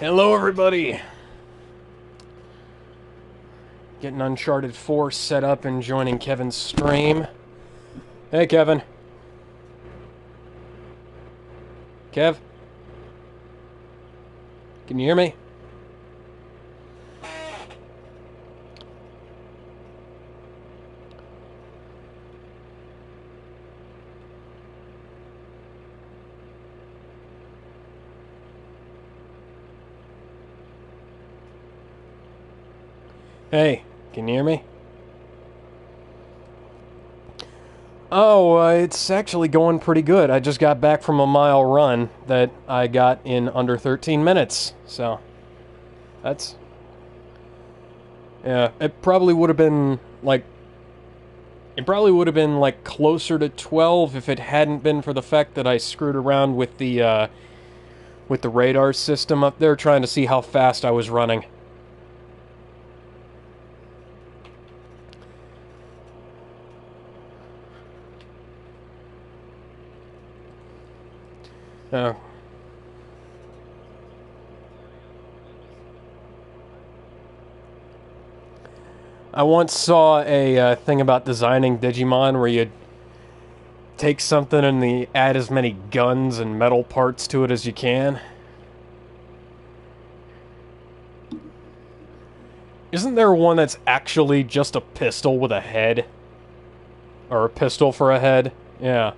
Hello, everybody. Getting Uncharted 4 set up and joining Kevin's stream. Hey, Kevin. Kev? Can you hear me? Hey, can you hear me? Oh, it's actually going pretty good. I just got back from a mile run that I got in under 13 minutes. So, that's... Yeah, it probably would have been, like... It probably would have been, like, closer to 12 if it hadn't been for the fact that I screwed around with the radar system up there trying to see how fast I was running. Oh. I once saw a thing about designing Digimon where you take something and add as many guns and metal parts to it as you can. Isn't there one that's actually just a pistol with a head? Or a pistol for a head? Yeah.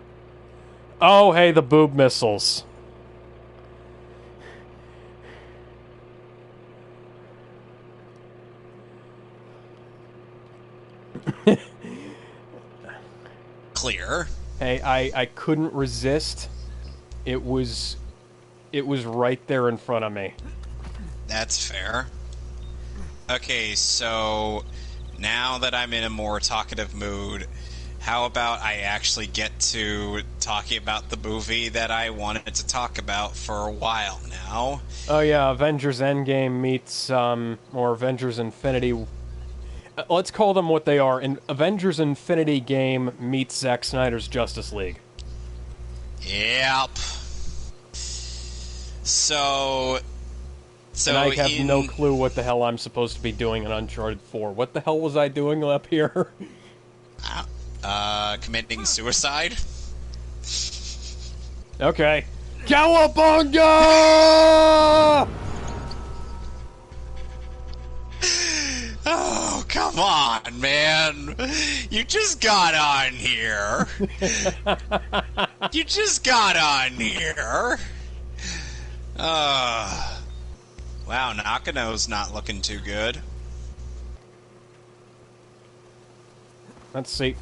Oh, hey, the boob missiles. Clear. Hey, I couldn't resist. It was right there in front of me. That's fair. Okay, so now that I'm in a more talkative mood, how about I actually get to talking about the movie that I wanted to talk about for a while now? Oh yeah, Avengers Endgame meets, or Avengers Infinity... Let's call them what they are. Avengers Infinity Game meets Zack Snyder's Justice League. Yep. So and I have no clue what the hell I'm supposed to be doing in Uncharted 4. What the hell was I doing up here? Committing suicide? Okay. Cowabunga! Oh, come on, man. You just got on here. You just got on here. Wow, Nakano's not looking too good. Let's see.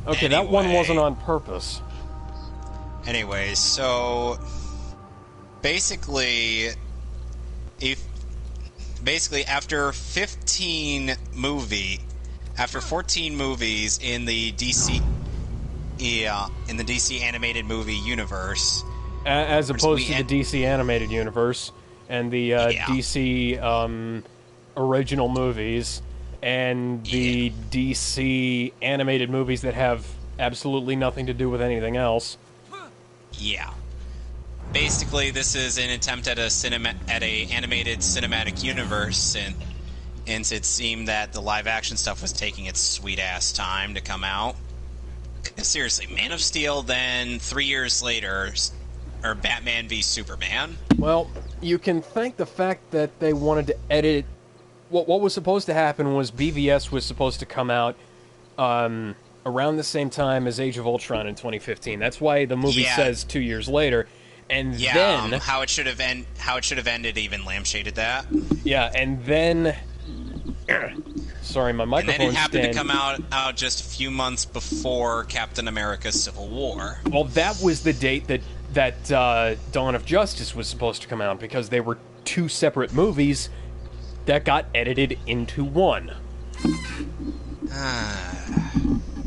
Okay, that one wasn't on purpose. Anyway, so... Basically, after 14 movies in the DC animated movie universe, as opposed to the DC animated universe and the DC original movies and the DC animated movies that have absolutely nothing to do with anything else. Yeah. Basically, this is an attempt at a animated cinematic universe, since it seemed that the live-action stuff was taking its sweet-ass time to come out. Seriously, Man of Steel, then 3 years later, or Batman v Superman. Well, you can thank the fact that they wanted to edit... What was supposed to happen was BVS was supposed to come out around the same time as Age of Ultron in 2015. That's why the movie says 2 years later. And then how it should have ended even lampshaded that. Yeah, and then sorry, my microphone. And then it happened to come out just a few months before Captain America: Civil War. Well, that was the date that Dawn of Justice was supposed to come out, because they were two separate movies that got edited into one.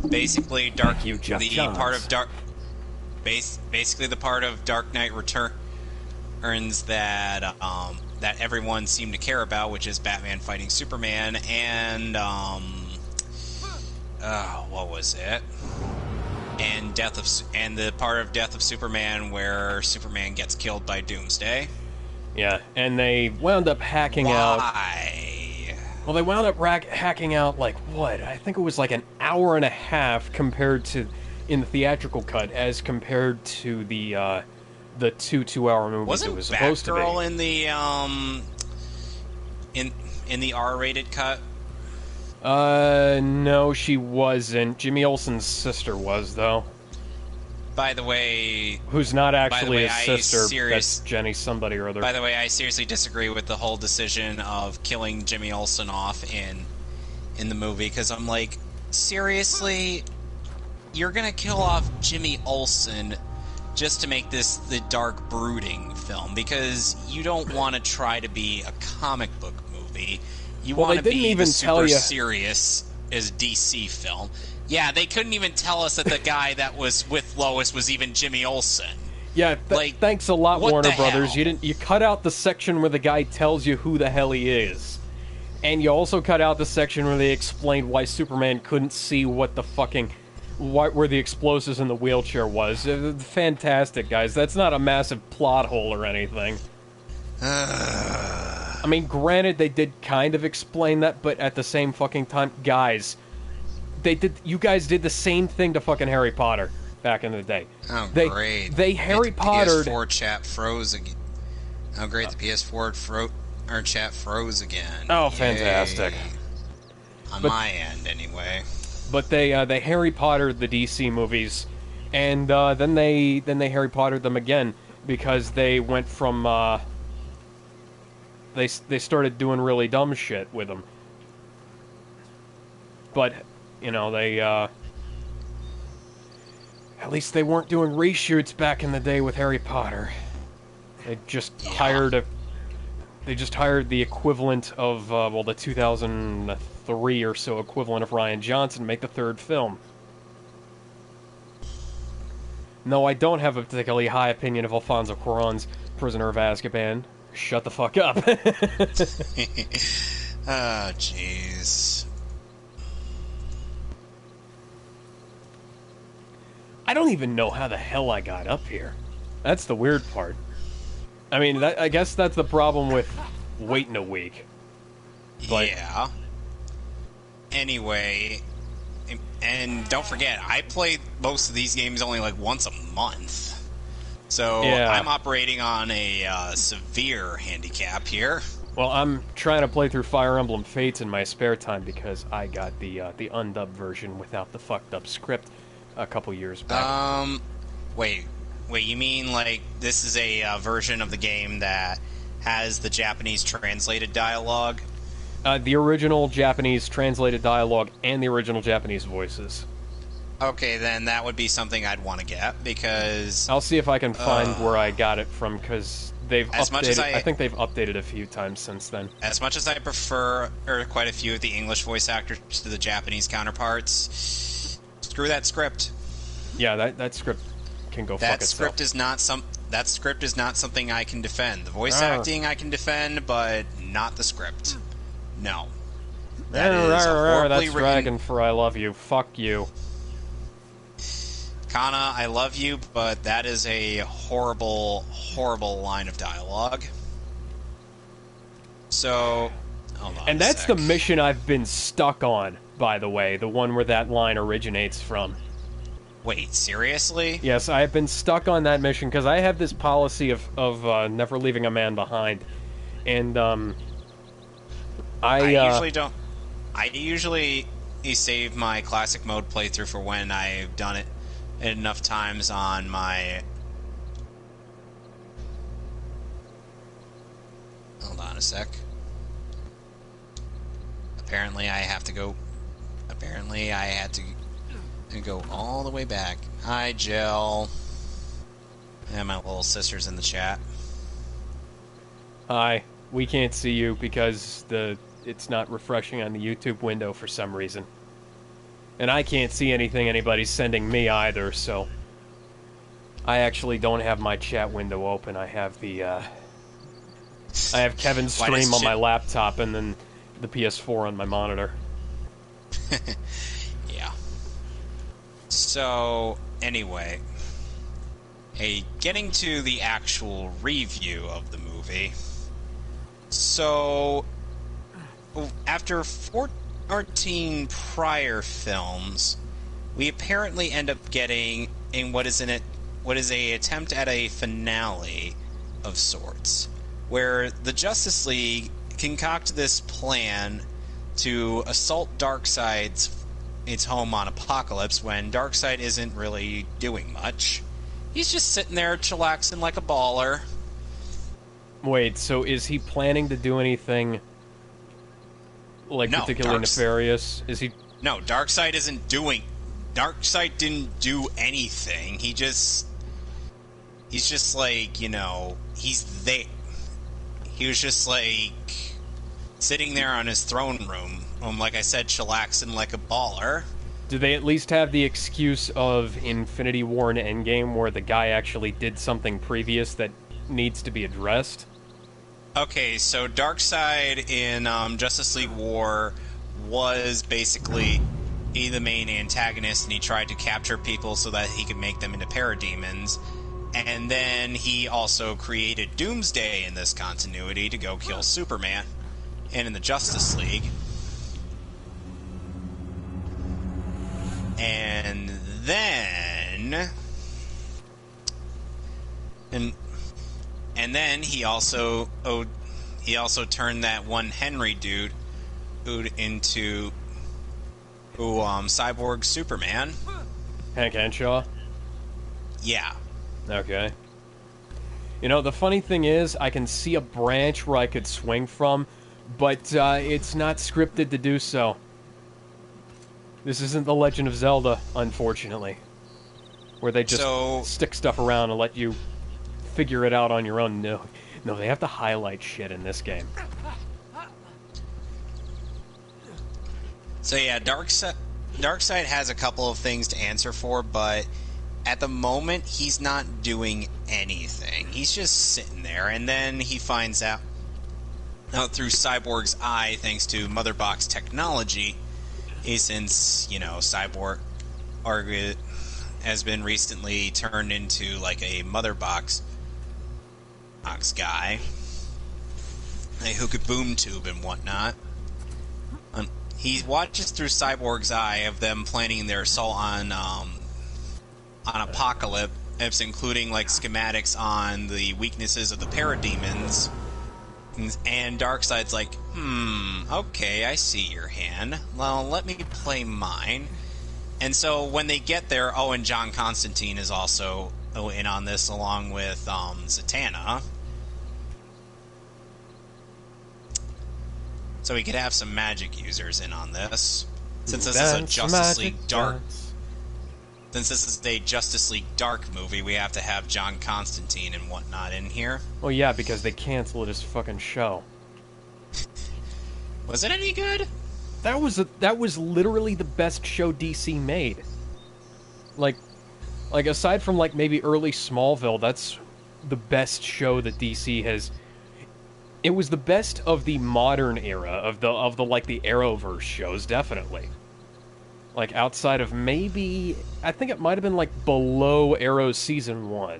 Basically, Basically, the part of Dark Knight Returns that everyone seemed to care about, which is Batman fighting Superman, and what was it? And the part of Death of Superman where Superman gets killed by Doomsday. Yeah, and they wound up hacking out. Why? Well, they wound up hacking out, like, what? I think it was like an hour and a half compared to, in the theatrical cut, as compared to the 2 2-hour movies Wasn't it was supposed to be. Batgirl in the in the R-rated cut? No, she wasn't. Jimmy Olsen's sister was, though. By the way, Who's not actually his I sister. That's Jenny somebody or other. By the way, I seriously disagree with the whole decision of killing Jimmy Olsen off in the movie, because I'm like, seriously, you're gonna kill off Jimmy Olsen just to make this the dark brooding film, because you don't want to try to be a comic book movie. You want to be the super serious as DC film. Yeah, they couldn't even tell us that the guy that was with Lois was even Jimmy Olsen. Yeah, thanks a lot, Warner Brothers. Hell? You cut out the section where the guy tells you who the hell he is, and you also cut out the section where they explained why Superman couldn't see what the fucking where the explosives in the wheelchair was. Fantastic, guys. That's not a massive plot hole or anything. I mean, granted, they did kind of explain that, but at the same fucking time, guys. You guys did the same thing to fucking Harry Potter back in the day. Oh, great. They Harry Pottered... The PS4 chat froze again. Oh, great, the PS4 chat froze again. Oh, fantastic. On my end, anyway. But they Harry Pottered the DC movies, and then they Harry Pottered them again, because they went from... They started doing really dumb shit with them. But... You know, they, at least they weren't doing reshoots back in the day with Harry Potter. They just hired the equivalent of, the 2003 or so equivalent of Rian Johnson to make the third film. No, I don't have a particularly high opinion of Alfonso Cuarón's Prisoner of Azkaban. Shut the fuck up. Oh, jeez. I don't even know how the hell I got up here. That's the weird part. I mean, I guess that's the problem with waiting a week. But, yeah. Anyway, and don't forget, I play most of these games only like once a month. So yeah. I'm operating on a severe handicap here. Well, I'm trying to play through Fire Emblem Fates in my spare time because I got the undubbed version without the fucked up script a couple years back. Wait, you mean like this is a version of the game that has the Japanese translated dialogue? The original Japanese translated dialogue and the original Japanese voices. Okay, then that would be something I'd want to get, because... I'll see if I can find where I got it from, because they've updated... I think they've updated a few times since then. As much as I prefer quite a few of the English voice actors to the Japanese counterparts, screw that script. Yeah, that script can go fuck itself. That script is not something I can defend. The voice acting I can defend, but not the script. No. That is that's Dragon for I Love You. Fuck you. Kana, I love you, but that is a horrible, horrible line of dialogue. So, hold on. And that's the mission I've been stuck on, by the way, the one where that line originates from. Wait, seriously? Yes, I have been stuck on that mission because I have this policy of never leaving a man behind, and I usually don't. I usually save my classic mode playthrough for when I've done it enough times on my... Hold on a sec. Apparently I have to go... Apparently I had to go all the way back. Hi, Jill. And my little sister's in the chat. Hi. We can't see you because it's not refreshing on the YouTube window for some reason. And I can't see anything anybody's sending me either, so... I actually don't have my chat window open. I have I have Kevin's stream on my laptop and then the PS4 on my monitor. Yeah. So, anyway. Getting to the actual review of the movie. So, after 14 prior films, we apparently end up getting in what is a attempt at a finale of sorts, where the Justice League concoct this plan to assault Darkseid's its home on Apocalypse when Darkseid isn't really doing much. He's just sitting there chillaxing like a baller. Wait, so is he planning to do anything, like, No, particularly nefarious? Is he... No, Darkseid isn't doing... Darkseid didn't do anything. He's just like, you know, he's there. He was just like sitting there on his throne room, like I said, chillaxing like a baller. Do they at least have the excuse of Infinity War and Endgame where the guy actually did something previous that needs to be addressed? Okay, so Darkseid in Justice League War was basically the main antagonist, and he tried to capture people so that he could make them into parademons. And then he also created Doomsday in this continuity to go kill Superman. And in the Justice League. And then... And then he also turned that one Henry dude into Cyborg Superman. Hank Henshaw? Yeah. Okay. You know, the funny thing is, I can see a branch where I could swing from, but it's not scripted to do so. This isn't The Legend of Zelda, unfortunately, where they just stick stuff around and let you figure it out on your own. No, they have to highlight shit in this game. So yeah, Darkseid has a couple of things to answer for, but at the moment, he's not doing anything. He's just sitting there, and then he finds out through Cyborg's eye, thanks to Mother Box technology, since, you know, Cyborg has been recently turned into, like, a Mother Box guy, who could boom tube and whatnot. He watches through Cyborg's eye of them planning their assault on Apocalypse, including like schematics on the weaknesses of the parademons. And Darkseid's like, okay, I see your hand. Well, let me play mine. And so when they get there, and John Constantine is also in on this, along with Zatanna. So we could have some magic users in on this. Since this is a Justice League Dark... Since this is a Justice League Dark movie, we have to have John Constantine and whatnot in here. Well, yeah, because they canceled his fucking show. Was it any good? That was literally the best show DC made. Like aside from like maybe early Smallville, that's the best show that DC has. It was the best of the modern era of the like the Arrowverse shows, definitely. Like, outside of maybe... I think it might have been, like, below Arrow Season 1.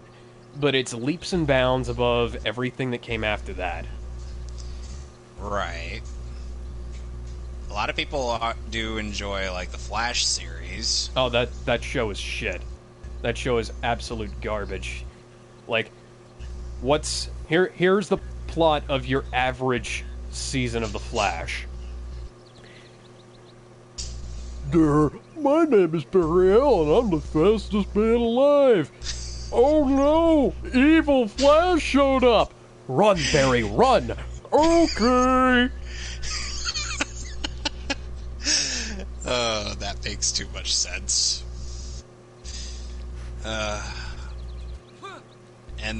But it's leaps and bounds above everything that came after that. Right. A lot of people do enjoy, like, the Flash series. Oh, that show is shit. That show is absolute garbage. Like, here's the plot of your average season of the Flash. My name is Barry Allen. I'm the fastest man alive. Oh no! Evil Flash showed up! Run, Barry, run! Okay! That makes too much sense. And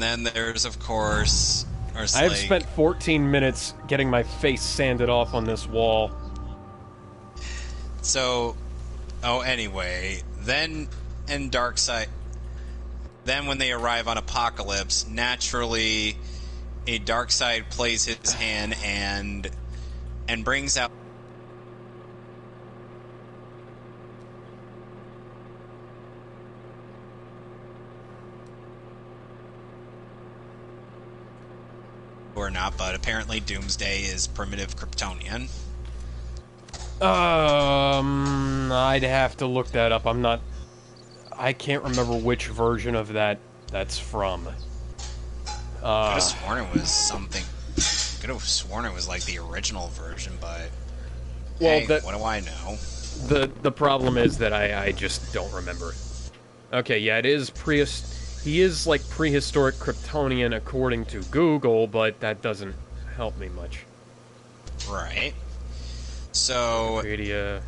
then there's, of course... I have spent 14 minutes getting my face sanded off on this wall. So, anyway, then in Darkseid, then when they arrive on Apocalypse, naturally, a Darkseid plays his hand and brings out or not, but apparently Doomsday is primitive Kryptonian. I'd have to look that up. I can't remember which version of that's from. Could have sworn it was something. Could have sworn it was like the original version, but well, hey, what do I know? The problem is that I just don't remember. Okay, yeah, it is he is like prehistoric Kryptonian according to Google, but that doesn't help me much. Right. So Wikipedia.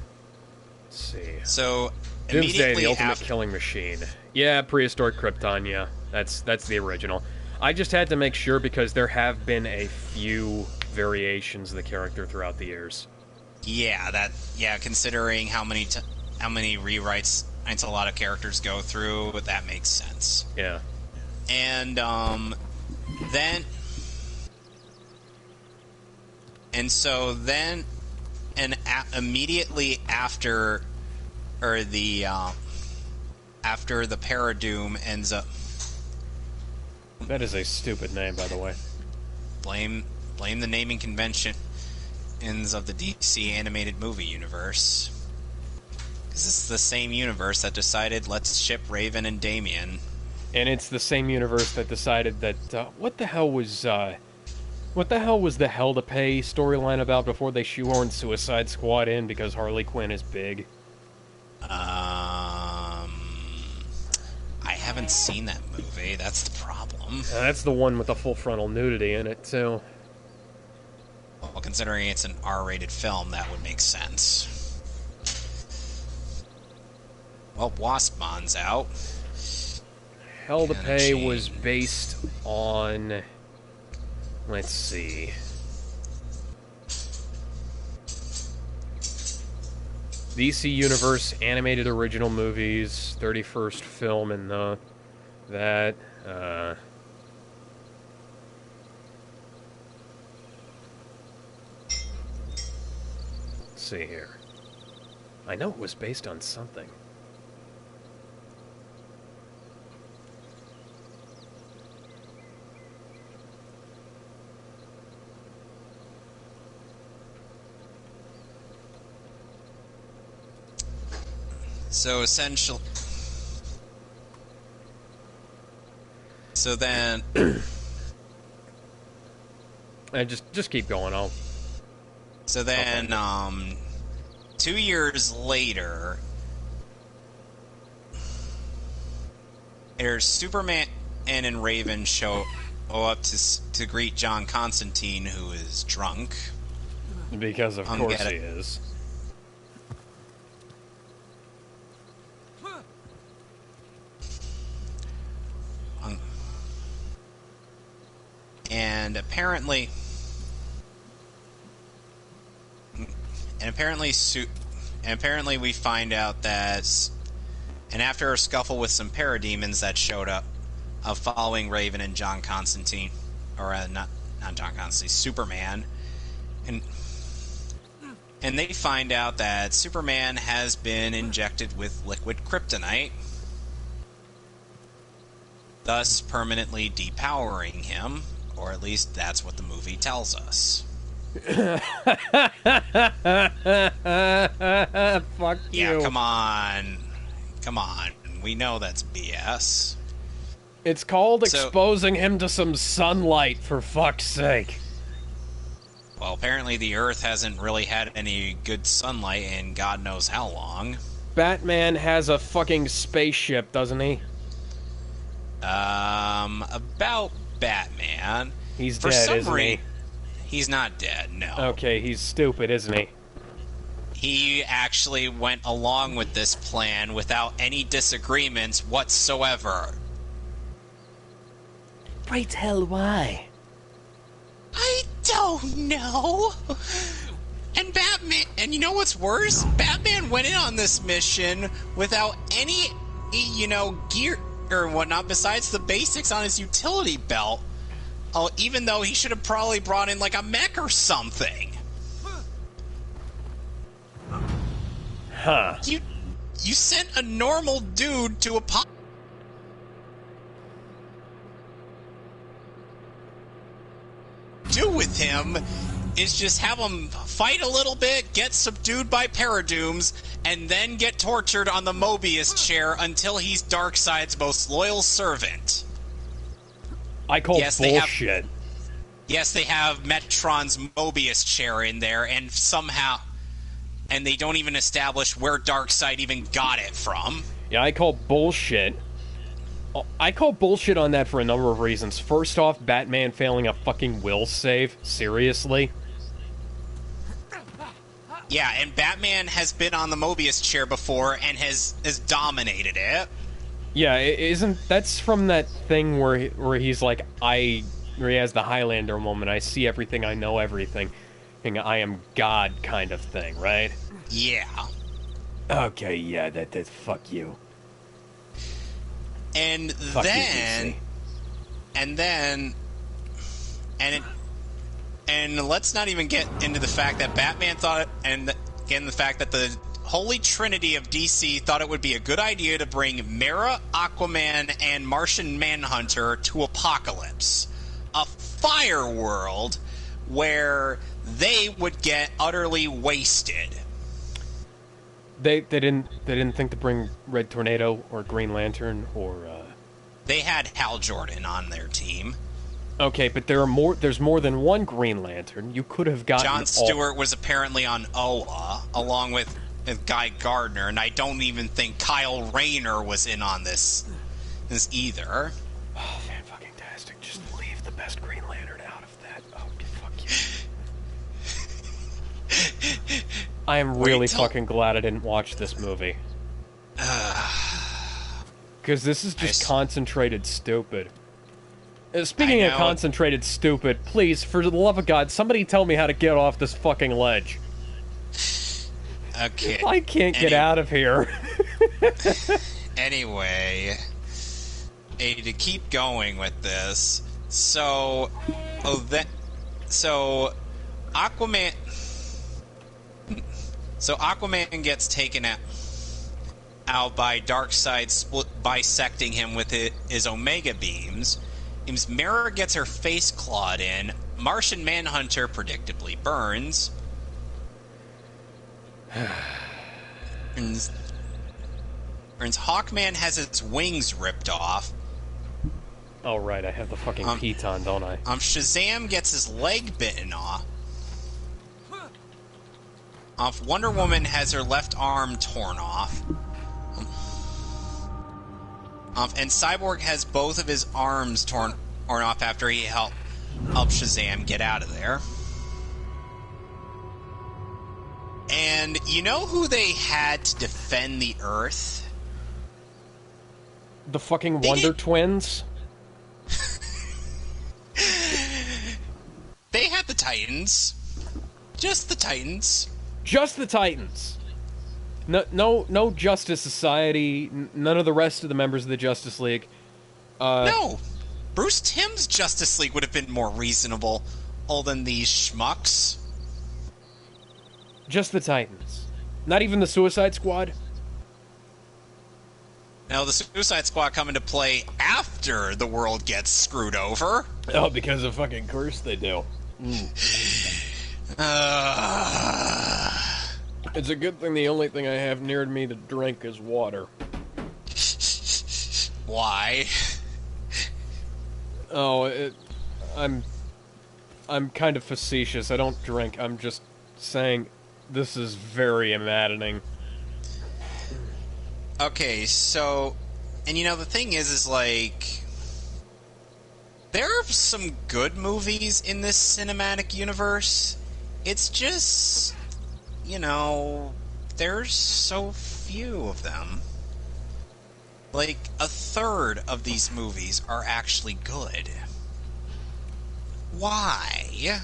Let's see. So Doomsday, the ultimate after... killing machine. Yeah, prehistoric Krypton. Yeah, that's the original. I just had to make sure because there have been a few variations of the character throughout the years. Yeah, considering how many rewrites a lot of characters go through, that makes sense. Yeah. And then immediately after the Paradoom ends up. That is a stupid name, by the way. Blame the naming conventions of the DC animated movie universe. Because this is the same universe that decided, let's ship Raven and Damian. And it's the same universe that decided that, what the hell was the Hell to Pay storyline about before they shoehorned Suicide Squad in because Harley Quinn is big? I haven't seen that movie. That's the problem. That's the one with the full frontal nudity in it, too. Well, considering it's an R-rated film, that would make sense. Well, Waspmon's out. Hell to Pay was based on... Let's see... DC Universe animated original movies, 31st film in that. Let's see here. I know it was based on something. So essentially, so then, just keep going. So then, 2 years later, there's Superman and Raven show up to greet John Constantine, who is drunk. Because of course he is. And apparently we find out that, and after a scuffle with some parademons that showed up, following Raven and John Constantine, or not John Constantine, Superman, and they find out that Superman has been injected with liquid kryptonite, thus permanently depowering him. Or at least that's what the movie tells us. Fuck you. Yeah, come on. We know that's BS. It's called exposing him to some sunlight, for fuck's sake. Well, apparently the Earth hasn't really had any good sunlight in God knows how long. Batman has a fucking spaceship, doesn't he? About Batman. He's dead, isn't he? He's not dead, no. Okay, he's stupid, isn't he? He actually went along with this plan without any disagreements whatsoever. Pray tell why? I don't know. And you know what's worse? Batman went in on this mission without any, gear or whatnot besides the basics on his utility belt. Oh, even though he should have probably brought in like a mech or something. Huh. You sent a normal dude to a do with him is just have him fight a little bit, get subdued by Paradooms, and then get tortured on the Mobius chair until he's Darkseid's most loyal servant. I call bullshit. Yes, they have Metron's Mobius chair in there, and somehow... And they don't even establish where Darkseid even got it from. Yeah, I call bullshit. I call bullshit on that for a number of reasons. First off, Batman failing a fucking will save. Seriously? Yeah, and Batman has been on the Mobius chair before and has dominated it. Yeah, that's from that thing where he's like, where he has the Highlander moment, I see everything, I know everything, and I am God kind of thing, right? Yeah. Okay, yeah, that fuck you. And fuck then... You, And let's not even get into the fact that Batman thought, and again, the fact that the Holy Trinity of DC thought it would be a good idea to bring Mera, Aquaman, and Martian Manhunter to Apokolips, a fire world where they would get utterly wasted. They didn't think to bring Red Tornado or Green Lantern or. They had Hal Jordan on their team. Okay, but there's more than one Green Lantern. You could have gotten John Stewart was apparently on Oa, along with Guy Gardner, and I don't even think Kyle Rayner was in on this either. Oh, fan-fucking-tastic. Just leave the best Green Lantern out of that. Oh, fuck you. I am really fucking glad I didn't watch this movie. Because this is just concentrated stupid. Speaking of concentrated stupid, please, for the love of God, somebody tell me how to get off this fucking ledge. Okay. I can't get out of here. Anyway, to keep going with this, so Aquaman gets taken out by Darkseid, bisecting him with his Omega beams. Mera gets her face clawed in. Martian Manhunter predictably burns. Hawkman has its wings ripped off. Oh, right, I have the fucking piton, don't I? Shazam gets his leg bitten off. Wonder Woman has her left arm torn off. And Cyborg has both of his arms torn off after he helped Shazam get out of there. And you know who they had to defend the Earth? The fucking Wonder Twins? They had the Titans. Just the Titans. Just the Titans. No Justice Society, none of the rest of the members of the Justice League. No! Bruce Timm's Justice League would have been more reasonable than these schmucks. Just the Titans. Not even the Suicide Squad? Now, the Suicide Squad come into play after the world gets screwed over. Oh, because of fucking course they do. It's a good thing the only thing I have near me to drink is water. Why? Oh, I'm kind of facetious. I don't drink. I'm just saying this is very maddening. Okay, so... And you know, the thing is like... There are some good movies in this cinematic universe. It's just... You know, there's so few of them. Like, a third of these movies are actually good. Why?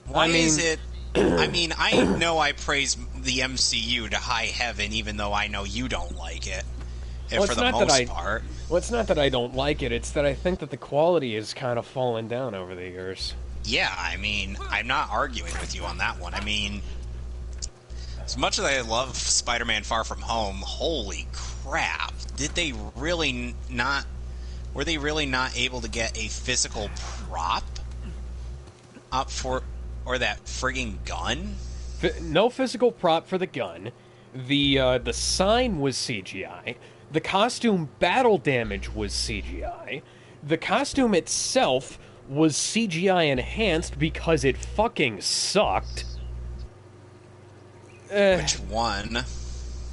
Why is it... I mean, I know I praise the MCU to high heaven, even though I know you don't like it. Well, for the most part. Well, it's not that I don't like it, it's that I think that the quality has kind of fallen down over the years. Yeah, I mean, I'm not arguing with you on that one. I mean, as much as I love Spider-Man Far From Home, holy crap, did they really not were they really not able to get a physical prop up for, or that frigging gun? No physical prop for the gun. The sign was CGI. The costume battle damage was CGI. The costume itself was CGI enhanced because it fucking sucked. Which one?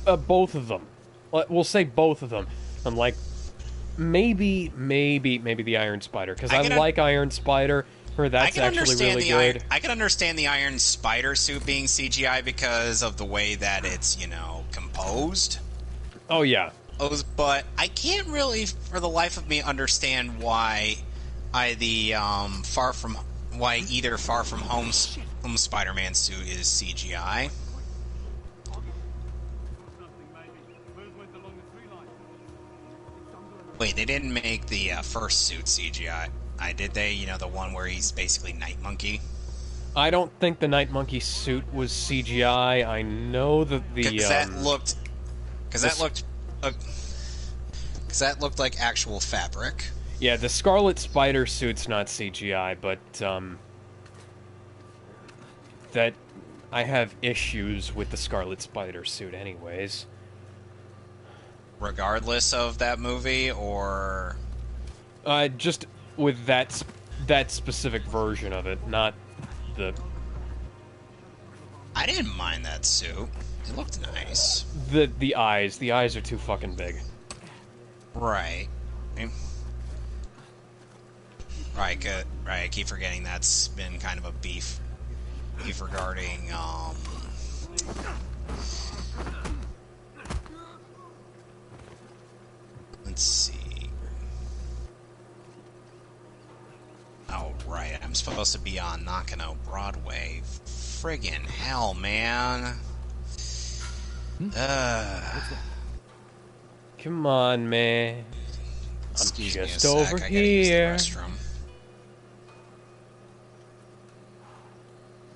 Both of them. We'll say both of them. I'm like, maybe the Iron Spider, because I like Iron Spider. That's actually really good. I can understand the Iron Spider suit being CGI because of the way that it's, composed. Oh, yeah. But I can't really, for the life of me, understand why either Far From Home Spider-Man suit is CGI. Wait, they didn't make the first suit CGI. Did they? The one where he's basically Night Monkey? I don't think the Night Monkey suit was CGI. I know that Because that looked like actual fabric. Yeah, the Scarlet Spider suit's not CGI, but that I have issues with the Scarlet Spider suit anyways. Regardless of that movie, or just with that specific version of it, not the... I didn't mind that suit. It looked nice. The eyes are too fucking big. Right. Right, good. Right, I keep forgetting that's been kind of a beef regarding, let's see. Oh, right, I'm supposed to be on Nakano Broadway. Friggin' hell, man. Come on, man. Excuse me just a sec, over I gotta here. use the restroom.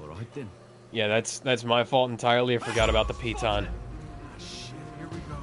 All right then. Yeah, that's my fault entirely. I forgot about the piton. Shit, here we go.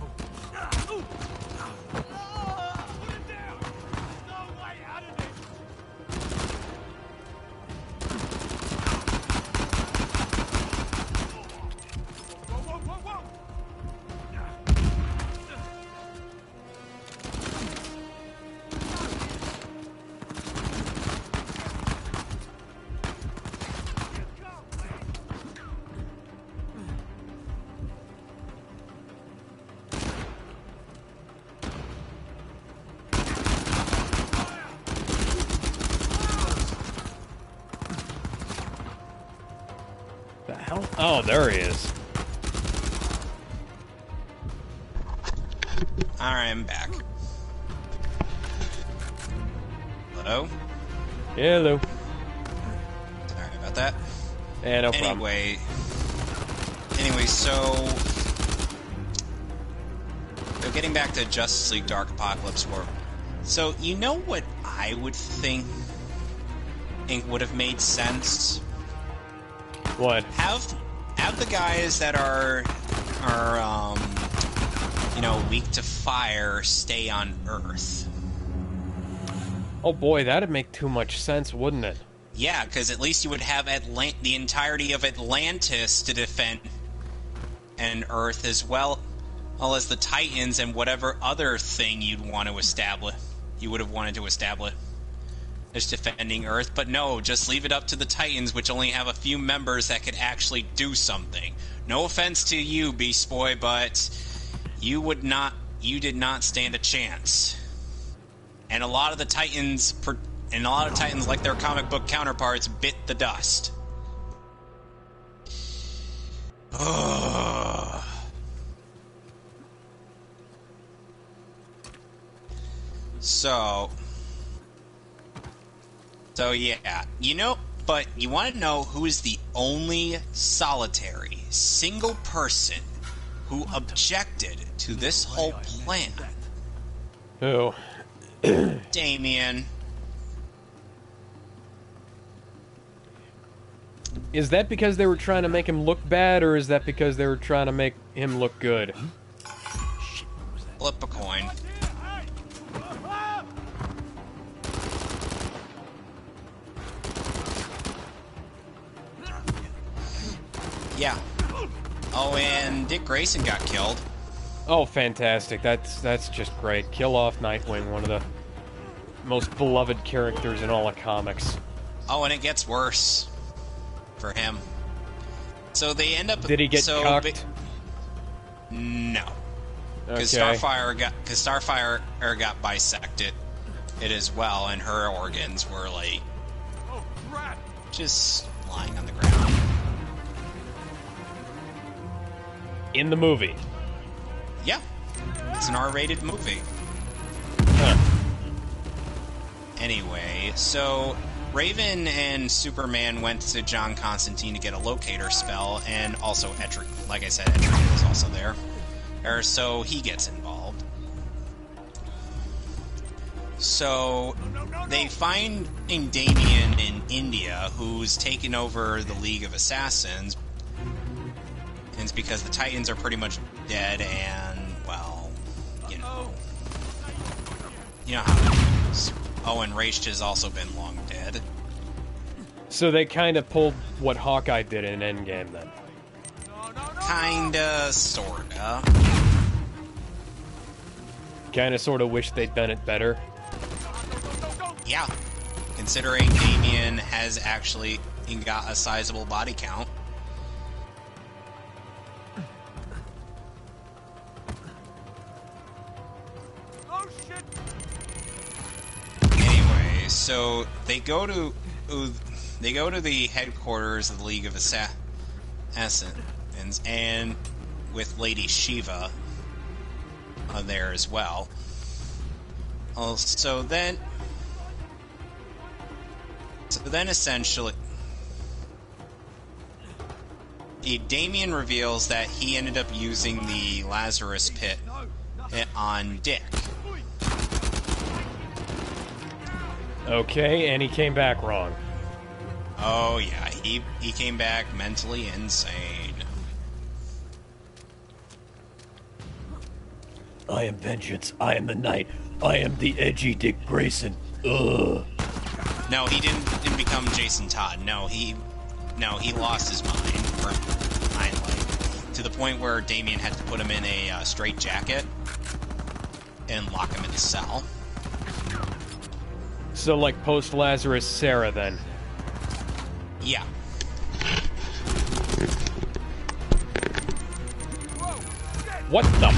The hell? Oh, there he is. Alright, I'm back. Hello? Hello. Sorry about that. Yeah, no problem. Anyway, so getting back to Justice League Dark Apocalypse War. So, you know what I would think would have made sense? What? Have the guys that are weak to fire stay on Earth. Oh boy, that'd make too much sense, wouldn't it? Yeah, because at least you would have the entirety of Atlantis to defend, and Earth as well as the Titans and whatever other thing you would have wanted to establish as defending Earth. But no, just leave it up to the Titans, which only have a few members that could actually do something. No offense to you, Beast Boy, but you did not stand a chance. And a lot of Titans, like their comic book counterparts, bit the dust. Ugh. So yeah, but you want to know who is the only solitary single person who objected to this whole plan? Who? Damien. Is that because they were trying to make him look bad, or is that because they were trying to make him look good? Flip a coin. Yeah. Oh, and Dick Grayson got killed. Oh, fantastic. That's just great. Kill off Nightwing, one of the most beloved characters in all of comics. Oh, and it gets worse for him. So they end up... Did he get cucked? No. Because Okay. Starfire got bisected it as well, and her organs were, like, Oh, crap! just lying on the ground. In the movie. Yeah. It's an R-rated movie. Huh. Anyway, so Raven and Superman went to John Constantine to get a locator spell, and also Etrigan, like I said, Etrigan is also there. So he gets involved. So they find Damian in India, who's taken over the League of Assassins. And it's because the Titans are pretty much dead, and, well, you know how it is. Oh, and Raish has also been long dead. So they kind of pulled what Hawkeye did in Endgame, then. Kinda, sorta. Kind of, sort of wish they'd done it better. Yeah. Considering Damian has actually got a sizable body count. Oh, shit! Anyway, so they go to the headquarters of the League of Assassins, and with Lady Shiva there as well. So then essentially, Damian reveals that he ended up using the Lazarus Pit on Dick. Okay, and he came back wrong. Oh yeah, he came back mentally insane. I am vengeance. I am the knight. I am the edgy Dick Grayson. Ugh. No, he didn't become Jason Todd. No, he lost his mind finally, to the point where Damian had to put him in a straight jacket and lock him in a cell. So, like, post-Lazarus Sarah, then. Yeah. What the...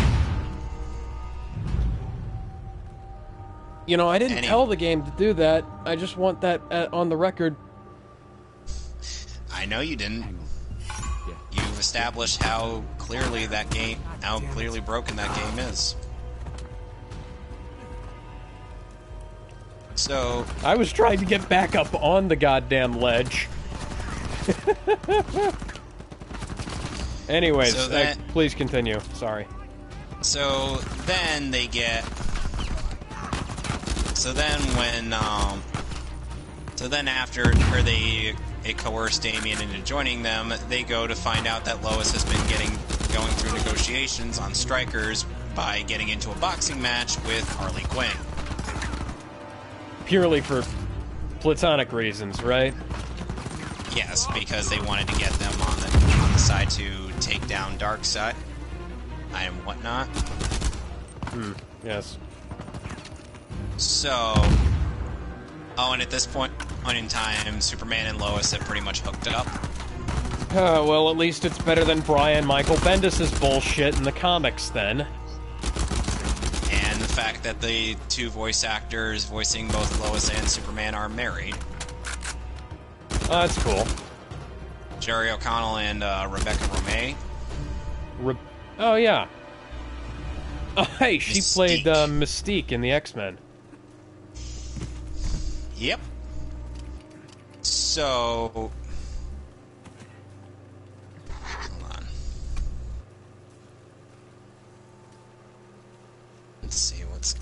You know, I didn't tell the game to do that. I just want that on the record. I know you didn't. You've established how clearly broken that game is. So... I was trying to get back up on the goddamn ledge. Anyways, so please continue. Sorry. So then they get... So then when, after they coerce Damian into joining them, they go to find out that Lois has been going through negotiations on Strikers by getting into a boxing match with Harley Quinn. Purely for platonic reasons, right? Yes, because they wanted to get them on the side to take down Darkseid and whatnot. Yes. So, and at this point in time, Superman and Lois have pretty much hooked up. Well, at least it's better than Brian Michael Bendis' bullshit in the comics, then. And the fact that the two voice actors voicing both Lois and Superman are married. That's cool. Jerry O'Connell and Rebecca Romijn. Oh, yeah. Oh, hey, she Mystique. played Mystique in the X-Men. Yep. So... Hold on. Let's see what's...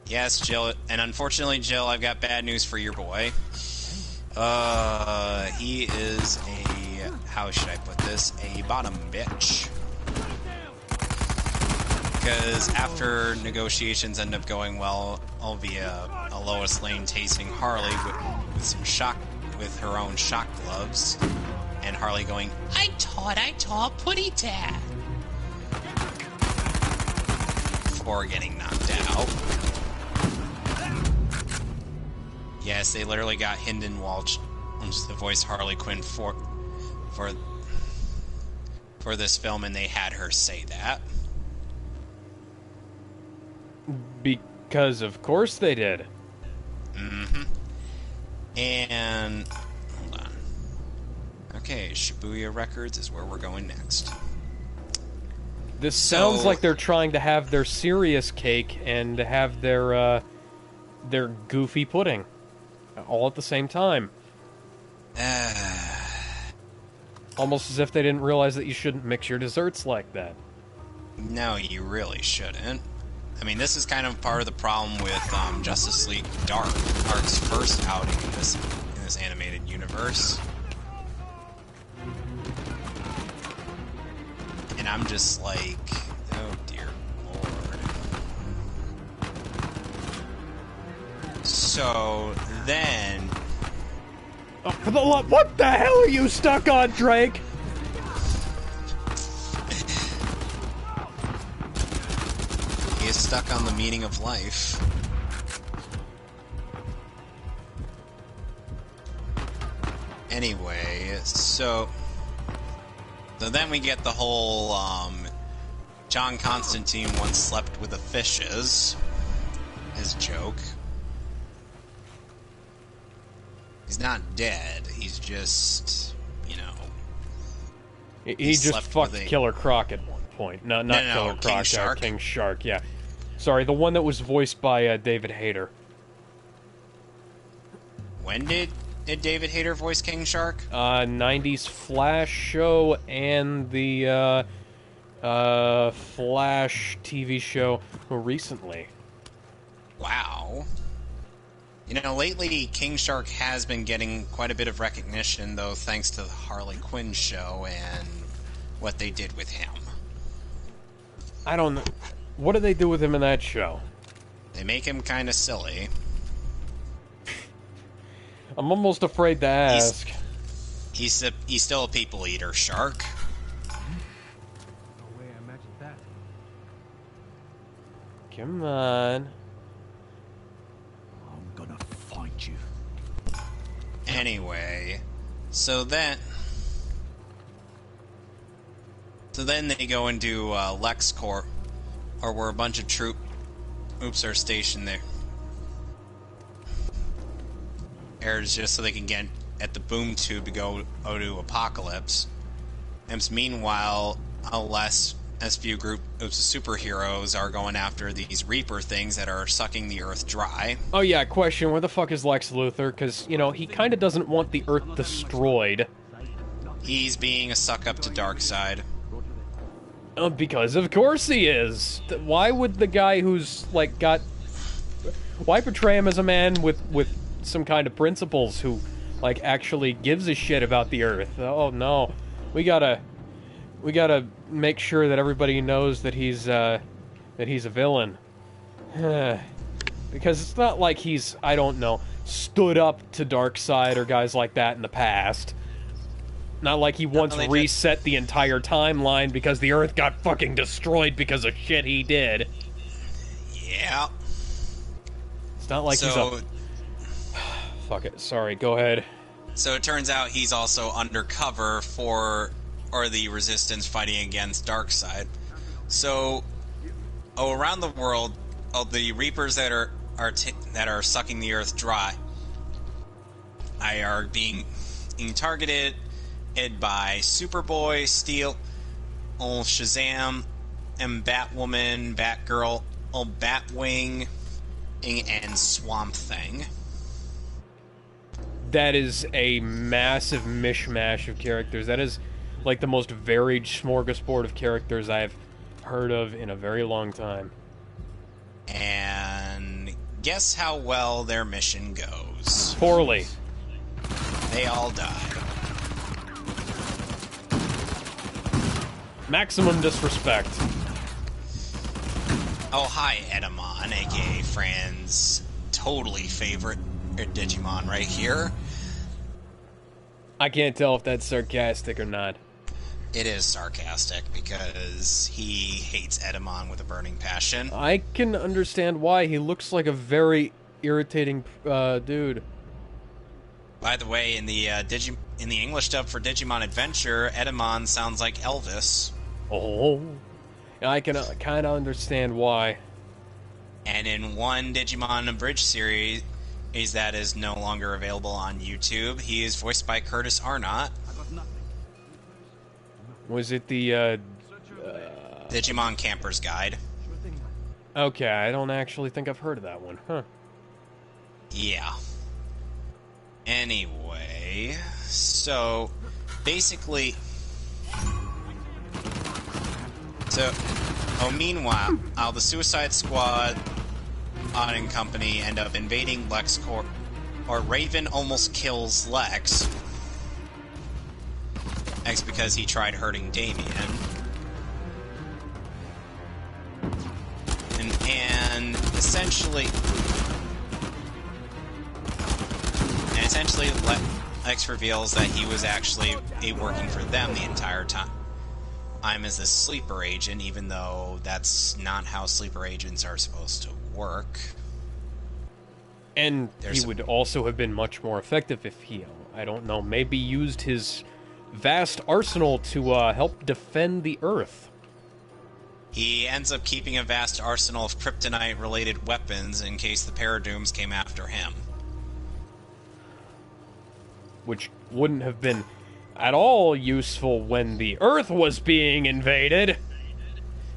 Yes, Jill, and unfortunately, Jill, I've got bad news for your boy. He is a... How should I put this? A bottom bitch. Because after negotiations end up going well, via a Lois Lane tasing Harley with her own shock gloves, And Harley going, I taught Putty Tat. Before getting knocked out. Yes, they literally got Hynden Walsh to voice Harley Quinn for this film, and they had her say that. Because of course they did. Mm-hmm. And hold on. Okay, Shibuya Records is where we're going next. This sounds like they're trying to have their serious cake and have their goofy pudding all at the same time. Almost as if they didn't realize that you shouldn't mix your desserts like that. No, you really shouldn't. I mean, this is kind of part of the problem with Justice League Dark, Ark's first outing in this animated universe. And I'm just like, oh dear lord. So then, oh, for the love, what the hell are you stuck on, Drake? he is stuck on the meaning of life. Anyway, so then we get the whole, John Constantine once slept with the fishes. His joke. He's not dead, he's just, you know... He just fucked Killer Croc at one point. No, not Killer Croc, King Shark. King Shark, yeah. Sorry, the one that was voiced by David Hayter. When did David Hayter voice King Shark? 90s Flash show and the Flash TV show recently. Wow. You know, lately King Shark has been getting quite a bit of recognition, though, thanks to the Harley Quinn show and what they did with him. I don't know. What did they do with him in that show? They make him kind of silly. I'm almost afraid to ask. He's still a people eater, Shark. No way I imagined that. Come on. I'm gonna find you. Anyway, so then they go into LexCorp, or where a bunch of troops are stationed there. Just so they can get at the boom tube to go to Apocalypse. And meanwhile, as few groups of superheroes are going after these Reaper things that are sucking the Earth dry. Oh yeah, question, where the fuck is Lex Luthor? Because, you know, he kind of doesn't want the Earth destroyed. He's being a suck-up to Darkseid. Because of course he is! Why would the guy who's, like, why portray him as a man with some kind of principles who, like, actually gives a shit about the Earth? Oh no. We gotta make sure that everybody knows that he's a villain. Because it's not like he's, I don't know, stood up to Darkseid or guys like that in the past. Not like he once reset the entire timeline because the Earth got fucking destroyed because of shit he did. Yeah. It's not like he's a... Fuck it. Sorry, go ahead. So it turns out he's also undercover for the Resistance fighting against Darkseid. So, around the world, the Reapers that are sucking the Earth dry are being targeted by Superboy, Steel, Shazam, and Batwoman, Batgirl, Batwing, and Swamp Thing. That is a massive mishmash of characters. That is like the most varied smorgasbord of characters I've heard of in a very long time. And guess how well their mission goes. Poorly. They all die. Maximum disrespect. Oh, hi, Edamon, aka Fran's totally favorite Digimon right here. I can't tell if that's sarcastic or not. It is sarcastic because he hates Edamon with a burning passion. I can understand why. He looks like a very irritating dude. By the way, in the English dub for Digimon Adventure, Edamon sounds like Elvis. Oh, I can kind of understand why. And in one Digimon Abridged series that is no longer available on YouTube, he is voiced by Curtis Arnott. Was it the Digimon Camper's Guide. Okay, I don't actually think I've heard of that one. Huh. Yeah. Anyway, so basically, meanwhile, the Suicide Squad and company end up invading LexCorp, or Raven almost kills Lex because he tried hurting Damien. And essentially, Lex reveals that he was actually working for them the entire time. I'm as a sleeper agent, even though that's not how sleeper agents are supposed to work. And he would also have been much more effective if he, I don't know, maybe used his vast arsenal to help defend the Earth. He ends up keeping a vast arsenal of kryptonite-related weapons in case the Paradooms came after him. Which wouldn't have been at all useful when the Earth was being invaded.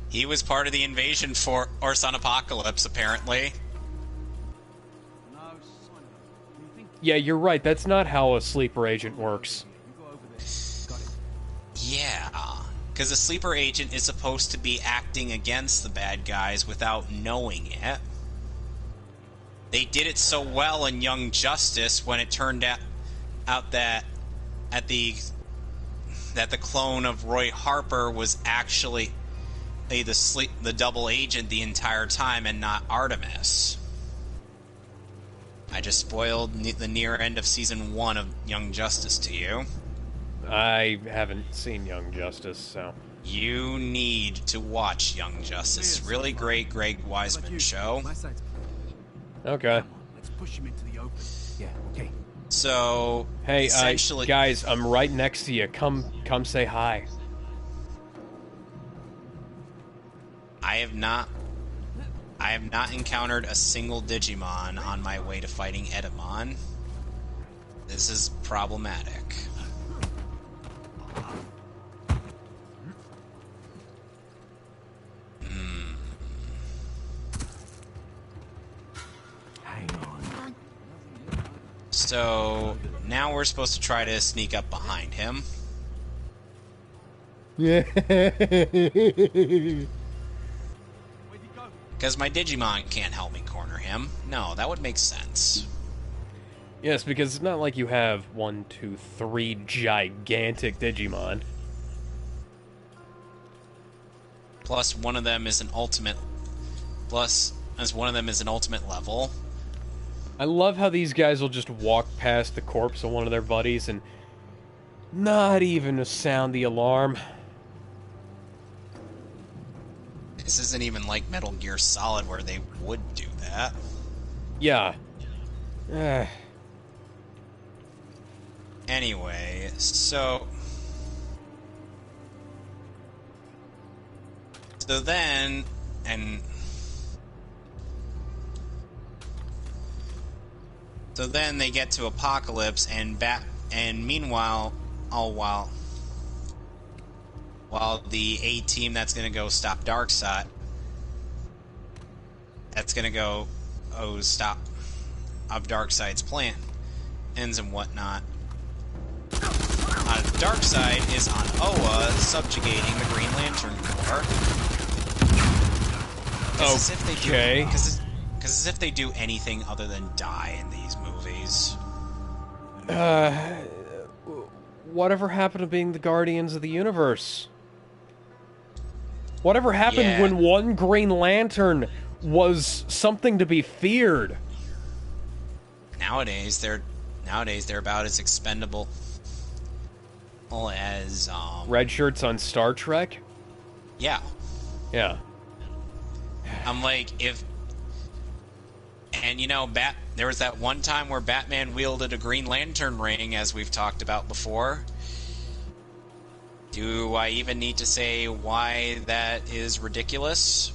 He was part of the invasion for Orson Apocalypse, apparently. Yeah, you're right. That's not how a sleeper agent works. Yeah, because a sleeper agent is supposed to be acting against the bad guys without knowing it. They did it so well in Young Justice when it turned out that the clone of Roy Harper was actually the double agent the entire time and not Artemis. I just spoiled the near end of Season 1 of Young Justice to you. I haven't seen Young Justice, so... You need to watch Young Justice. Really great Greg Wiseman show. Okay. Let's push him into the open. Yeah, okay. So, hey, essentially... guys, I'm right next to you. Come say hi. I have not encountered a single Digimon on my way to fighting Edamon. This is problematic. Hang on. So, now we're supposed to try to sneak up behind him. Yeah. Because my Digimon can't help me corner him. No, that would make sense. Yes, because it's not like you have 1, 2, 3 gigantic Digimon. Plus, one of them is an ultimate... level. I love how these guys will just walk past the corpse of one of their buddies and not even sound the alarm. This isn't even like Metal Gear Solid where they would do that. Yeah. Anyway, so then they get to Apocalypse and meanwhile, while the A team that's going to go stop Darkseid, that's going to go stop of Darkseid's plans and whatnot. Darkseid is on Oa subjugating the Green Lantern Corps. Okay. Because as if they do anything other than die in these movies. Whatever happened to being the Guardians of the Universe? Whatever happened when one Green Lantern was something to be feared? Nowadays they're about as expendable as Red shirts on Star Trek? yeah. Yeah. I'm like, if... And, you know, there was that one time where Batman wielded a Green Lantern ring, as we've talked about before. Do I even need to say why that is ridiculous?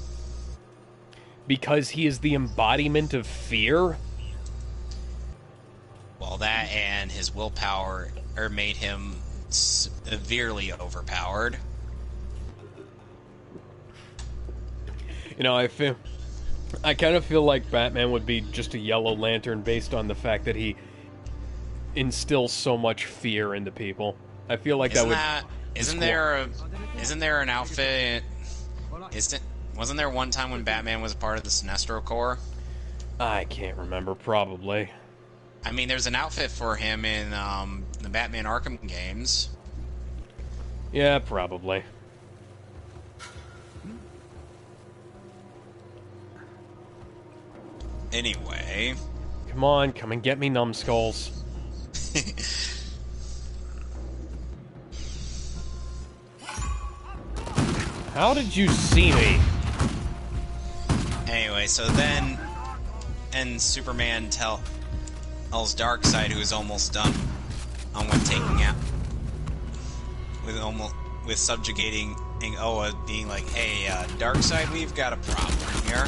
Because he is the embodiment of fear? Well, that and his willpower made him severely overpowered. You know, I kind of feel like Batman would be just a Yellow Lantern based on the fact that he instills so much fear into people. I feel like Isn't there an outfit? Wasn't there one time when Batman was a part of the Sinestro Corps? I can't remember. Probably. I mean, there's an outfit for him in the Batman Arkham games. Yeah, probably. Anyway. Come on, come and get me, numbskulls. How did you see me? Anyway, so then... And Superman tells Darkseid, who is almost done with taking out... With subjugating Oa, being like, hey, Darkseid, we've got a problem here.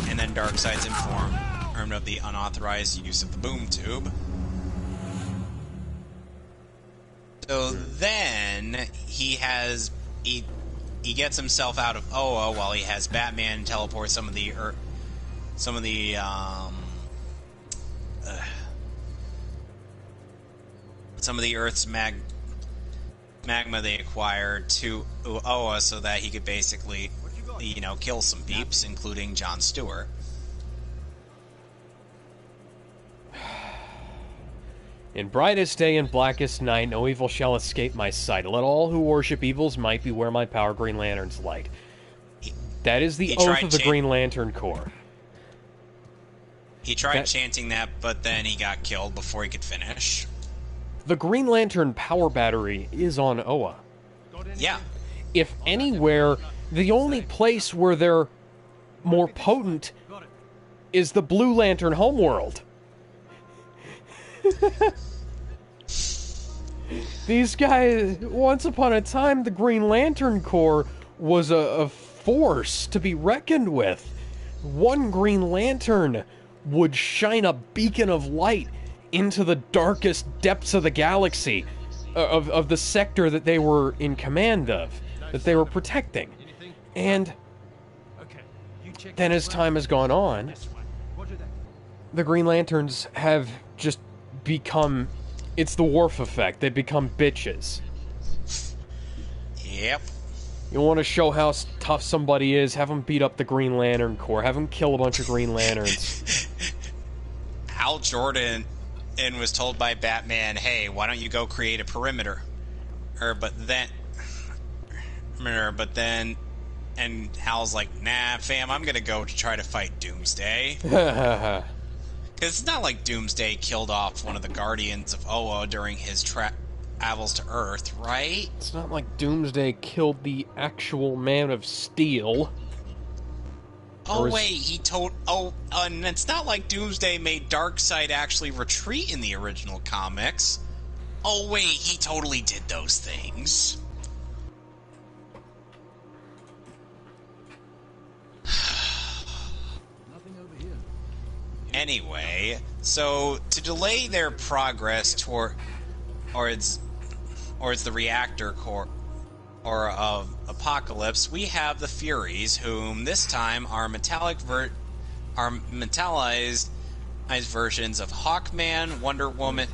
And then Darkseid's informed of the unauthorized use of the boom tube. So then he gets himself out of Oa while he has Batman teleport some of the Earth's magma they acquired to Oa so that he could basically, you know, kill some peeps, including Jon Stewart. In brightest day and blackest night, no evil shall escape my sight. Let all who worship evil's might beware my power, Green Lantern's light. That is the oath of the Green Lantern Corps. He tried chanting that, but then he got killed before he could finish. The Green Lantern power battery is on Oa. Yeah. If anywhere, the only place where they're more potent is the Blue Lantern homeworld. These guys, once upon a time, the Green Lantern Corps was a force to be reckoned with. One Green Lantern would shine a beacon of light into the darkest depths of the galaxy, of the sector that they were in command of, that they were protecting. And then as time has gone on, the Green Lanterns have just become... It's the Worf effect. They become bitches. Yep. You want to show how tough somebody is, have them beat up the Green Lantern Corps. Have them kill a bunch of Green Lanterns. Hal Jordan was told by Batman, hey, why don't you go create a perimeter? But then... And Hal's like, nah, fam, I'm gonna go to try to fight Doomsday. Because it's not like Doomsday killed off one of the Guardians of Oa during his travels to Earth, right? It's not like Doomsday killed the actual Man of Steel. Oh, wait, and it's not like Doomsday made Darkseid actually retreat in the original comics. Oh, wait, he totally did those things. Anyway, so to delay their progress towards the reactor core or of Apocalypse, we have the Furies, whom this time are metallized versions of Hawkman, Wonder Woman,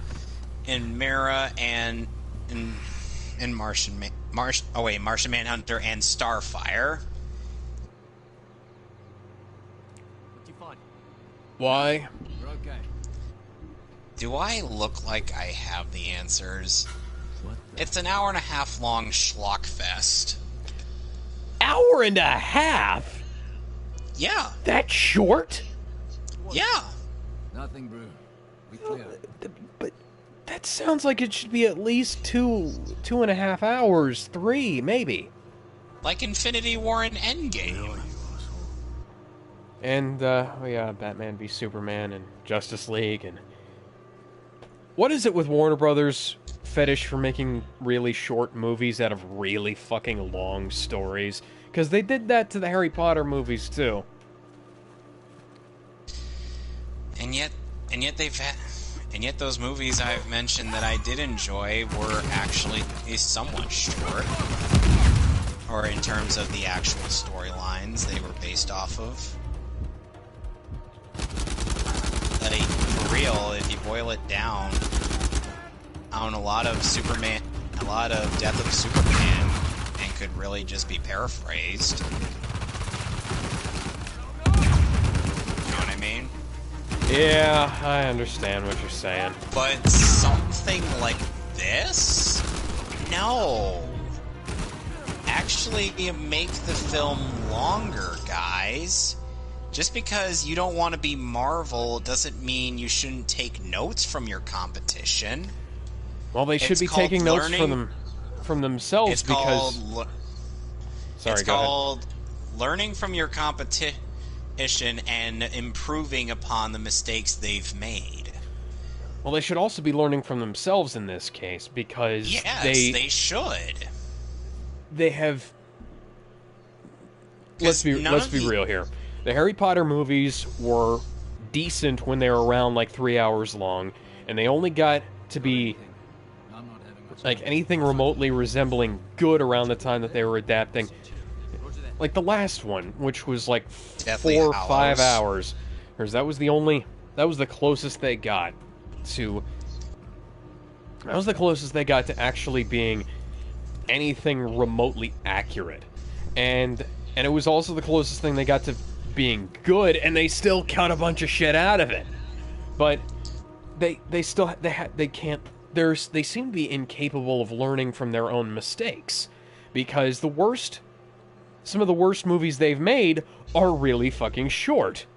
and Mera, and Martian Manhunter and Starfire. Why? We're okay. Do I look like I have the answers? It's an hour and a half long schlockfest. Hour and a half? Yeah. That short? Yeah. Nothing, Brew. We clear. That sounds like it should be at least 2.5 hours, 3, maybe. Like Infinity War and Endgame. And, yeah, Batman v Superman and Justice League and... What is it with Warner Brothers' fetish for making really short movies out of really fucking long stories? Because they did that to the Harry Potter movies, too. And yet those movies I've mentioned that I did enjoy were actually somewhat short. Or in terms of the actual storylines they were based off of. Like, for real, if you boil it down, on a lot of Death of Superman, and could really just be paraphrased. You know what I mean? Yeah, I understand what you're saying. But something like this? No. Actually, make the film longer, guys. Just because you don't want to be Marvel doesn't mean you shouldn't take notes from your competition. Well, they should be taking notes from themselves because... It's called learning from your competition and improving upon the mistakes they've made. Well, they should also be learning from themselves in this case because they should. They have... Let's be real here. The Harry Potter movies were decent when they were around like 3 hours long, and they only got to be like anything remotely resembling good around the time that they were adapting. Like the last one, which was like Deathly 4 or Hallows. 5 hours. Because that was the closest they got to... That was the closest they got to actually being anything remotely accurate. And it was also the closest thing they got to being good, and they still cut a bunch of shit out of it. But they can't... They seem to be incapable of learning from their own mistakes. Because some of the worst movies they've made are really fucking short.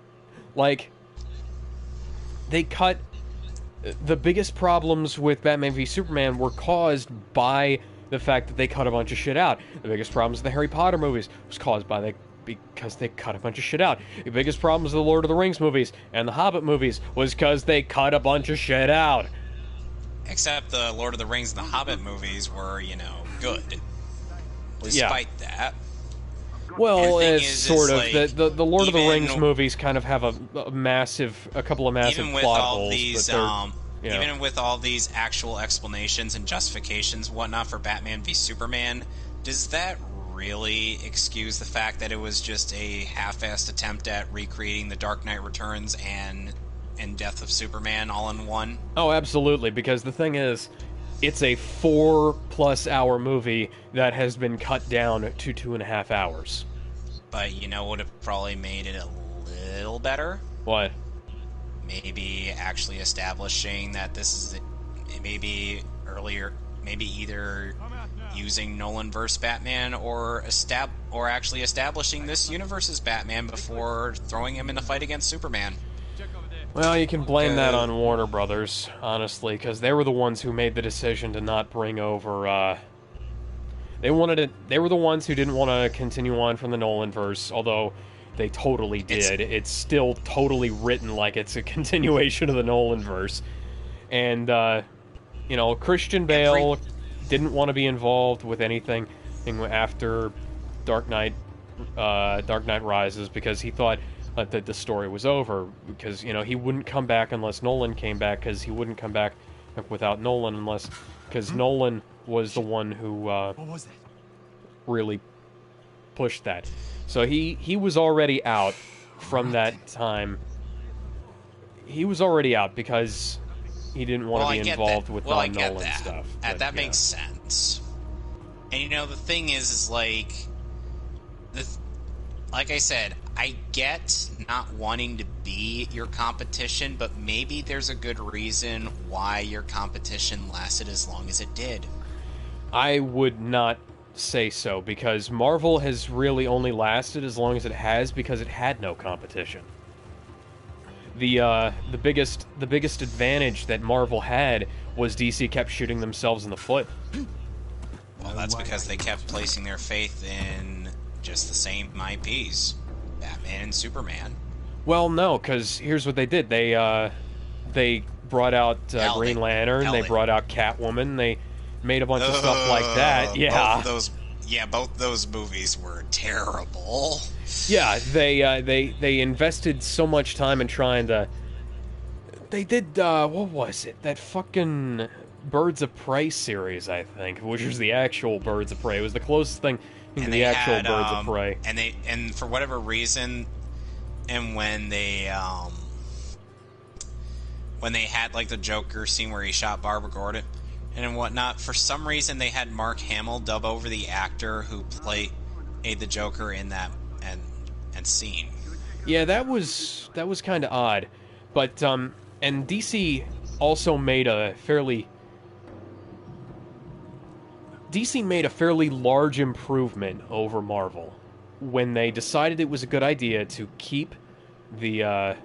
Like, they cut... The biggest problems with Batman v Superman were caused by the fact that they cut a bunch of shit out. The biggest problems with the Harry Potter movies was caused because they cut a bunch of shit out. The biggest problems with the Lord of the Rings movies and the Hobbit movies was because they cut a bunch of shit out. Except the Lord of the Rings and the Hobbit movies were, good. Despite that. Well, it's sort of. Like, the Lord of the Rings movies kind of have a couple of massive plot holes. Even with all these actual explanations and justifications and whatnot for Batman v Superman, does that really excuse the fact that it was just a half-assed attempt at recreating The Dark Knight Returns and Death of Superman all in one? Oh, absolutely, because the thing is, it's a 4+ hour movie that has been cut down to 2.5 hours. But you know what would have probably made it a little better? What? Maybe actually establishing that this is maybe either using Nolan-verse Batman or actually establishing this universe's Batman before throwing him in the fight against Superman. Well, you can blame that on Warner Brothers, honestly, because they were the ones who made the decision to not bring over, They were the ones who didn't want to continue on from the Nolan-verse, although they totally did. It's still totally written like it's a continuation of the Nolan-verse. And, Christian Bale didn't want to be involved with anything after Dark Knight Rises because he thought that the story was over, because he wouldn't come back unless Nolan came back, because he wouldn't come back without Nolan because Nolan was the one who really pushed that. So he was already out from that time. He was already out because he didn't want to be involved with non-Nolan stuff. That makes sense. And the thing is like I said, I get not wanting to be your competition, but maybe there's a good reason why your competition lasted as long as it did. I would not say so, because Marvel has really only lasted as long as it has because it had no competition. the biggest advantage that Marvel had was DC kept shooting themselves in the foot. Well, that's because they kept placing their faith in just the same IPs, Batman and Superman. Well, no, because here's what they did. They brought out Green Lantern. They brought out Catwoman. They made a bunch of stuff like that. Yeah. Both those movies were terrible. Yeah, they invested so much time in trying to... They did, what was it? That fucking Birds of Prey series, I think, which was the actual Birds of Prey. It was the closest thing to the actual Birds of Prey. And for whatever reason, and when they had, like, the Joker scene where he shot Barbara Gordon and whatnot, for some reason they had Mark Hamill dub over the actor who played the Joker in that and scene. Yeah, that was kind of odd, but and DC also made a fairly large improvement over Marvel when they decided it was a good idea to keep their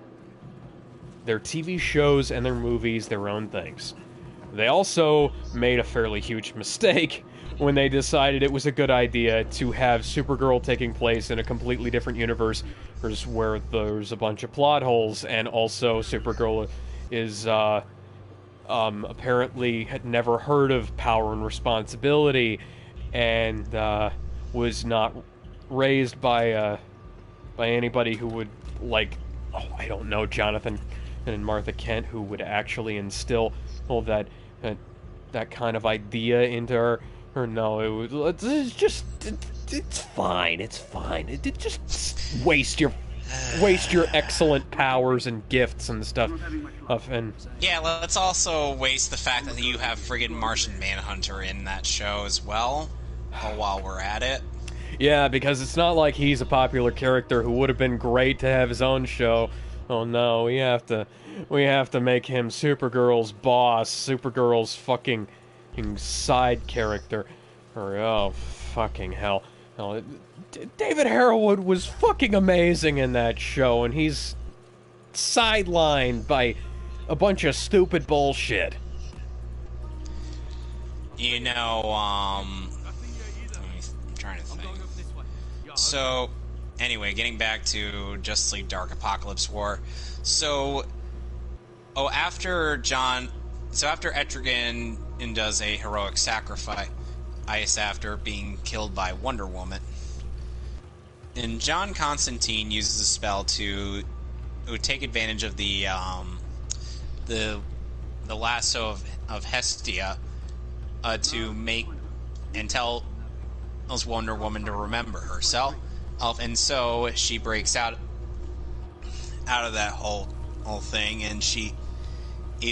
TV shows and their movies their own things. They also made a fairly huge mistake when they decided it was a good idea to have Supergirl taking place in a completely different universe where there's a bunch of plot holes, and also Supergirl is apparently had never heard of power and responsibility, and was not raised by anybody who would, like, I don't know, Jonathan and Martha Kent, who would actually instill all that kind of idea into her. Or no, it's just it's fine. It's fine. It just waste your excellent powers and gifts and stuff. And yeah, let's also waste the fact that you have friggin' Martian Manhunter in that show as well. While we're at it. Yeah, because it's not like he's a popular character who would have been great to have his own show. Oh no, we have to make him Supergirl's boss, Supergirl's fucking side character. Or oh fucking hell. No, David Harwood was fucking amazing in that show, and he's sidelined by a bunch of stupid bullshit. You know, I'm trying to think. So, anyway, getting back to Justice League Dark Apocalypse War. So, after Etrigan does a heroic sacrifice after being killed by Wonder Woman, and John Constantine uses a spell to take advantage of the lasso of Hestia to make and tells Wonder Woman to remember herself, and so she breaks out of that whole thing, and he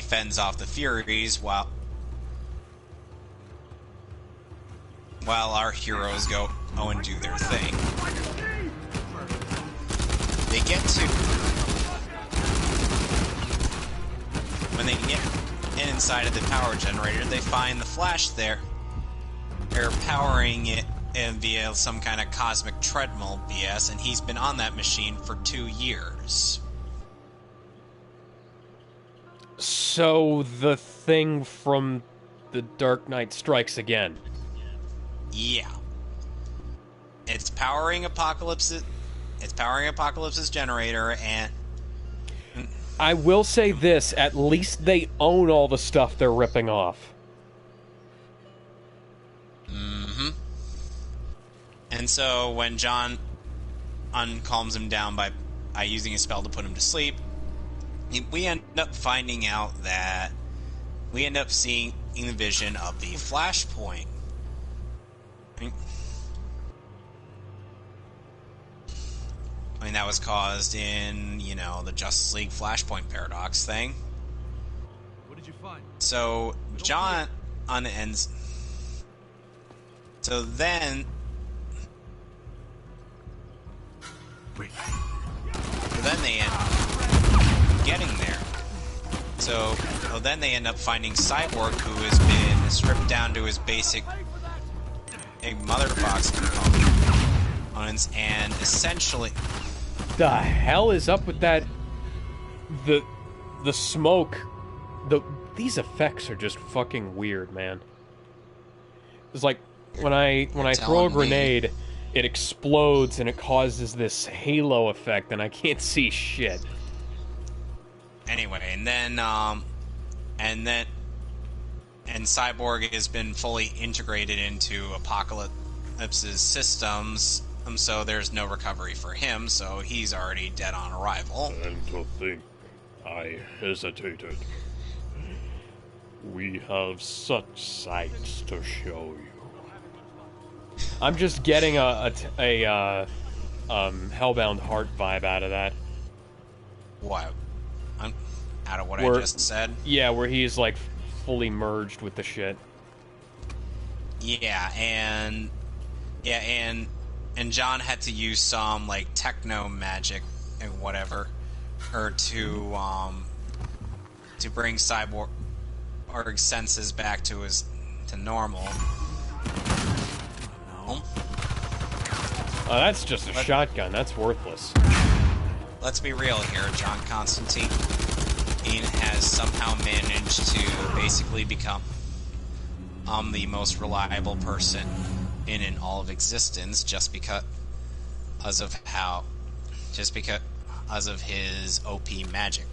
fends off the Furies while our heroes go and do their thing. They get to when they get inside of the power generator, they find the Flash there. They're powering it via some kind of cosmic treadmill BS, and he's been on that machine for 2 years. So the thing from The Dark Knight Strikes Again. Yeah. It's powering Apocalypse's generator, and I will say this, at least they own all the stuff they're ripping off. Mm-hmm. And so when John calms him down by using a spell to put him to sleep, we end up finding out that we end up seeing the vision of the Flashpoint. I mean, that was caused in, the Justice League Flashpoint paradox thing. What did you find? So, John ends... So then... Wait. So then they end up getting there. So then they end up finding Cyborg, who has been stripped down to his basic mother box components, and essentially... The hell is up with that the smoke, these effects are just fucking weird, man. It's like when I throw a grenade, it explodes and it causes this halo effect, and I can't see shit. Anyway, and Cyborg has been fully integrated into Apocalypse's systems, so there's no recovery for him, so he's already dead on arrival. And to think I hesitated. We have such sights to show you. I'm just getting a Hellbound Heart vibe out of that. What? Out of what I just said? Yeah, where he's like fully merged with the shit. And John had to use some like techno magic and whatever, to bring Cyborg senses back to normal. Oh, that's just a shotgun. That's worthless. Let's be real here. John Constantine has somehow managed to basically become the most reliable person in all of existence just because of his OP magic.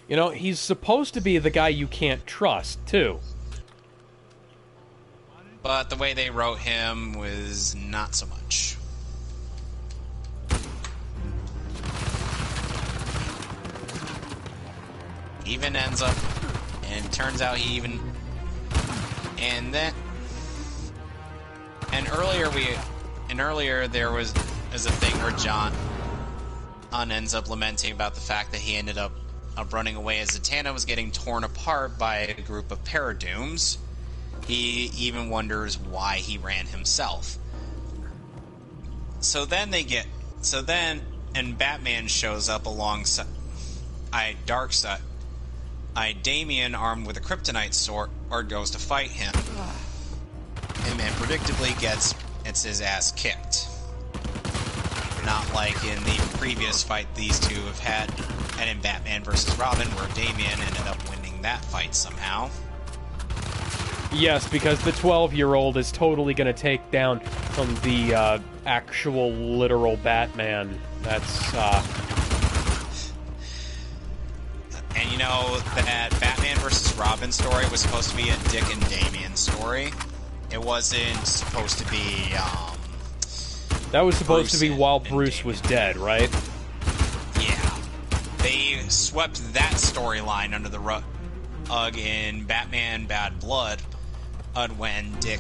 You know, he's supposed to be the guy you can't trust, too. But the way they wrote him was not so much. Even ends up, and turns out he even, and earlier there was a thing where John ends up lamenting about the fact that he ended up running away as Zatanna was getting torn apart by a group of Paradooms. He even wonders why he ran himself. So then Batman shows up alongside Darkseid. Damian, armed with a kryptonite sword, goes to fight him, and then predictably gets his ass kicked. Not like in the previous fight these two have had, and in Batman vs. Robin, where Damian ended up winning that fight somehow. Yes, because the 12-year-old is totally going to take down the actual, literal Batman. That's, And you know, that Batman vs. Robin story was supposed to be a Dick and Damian story. It wasn't supposed to be, that was supposed to be while Bruce Damian was dead, right? Yeah. They swept that storyline under the rug in Batman Bad Blood when Dick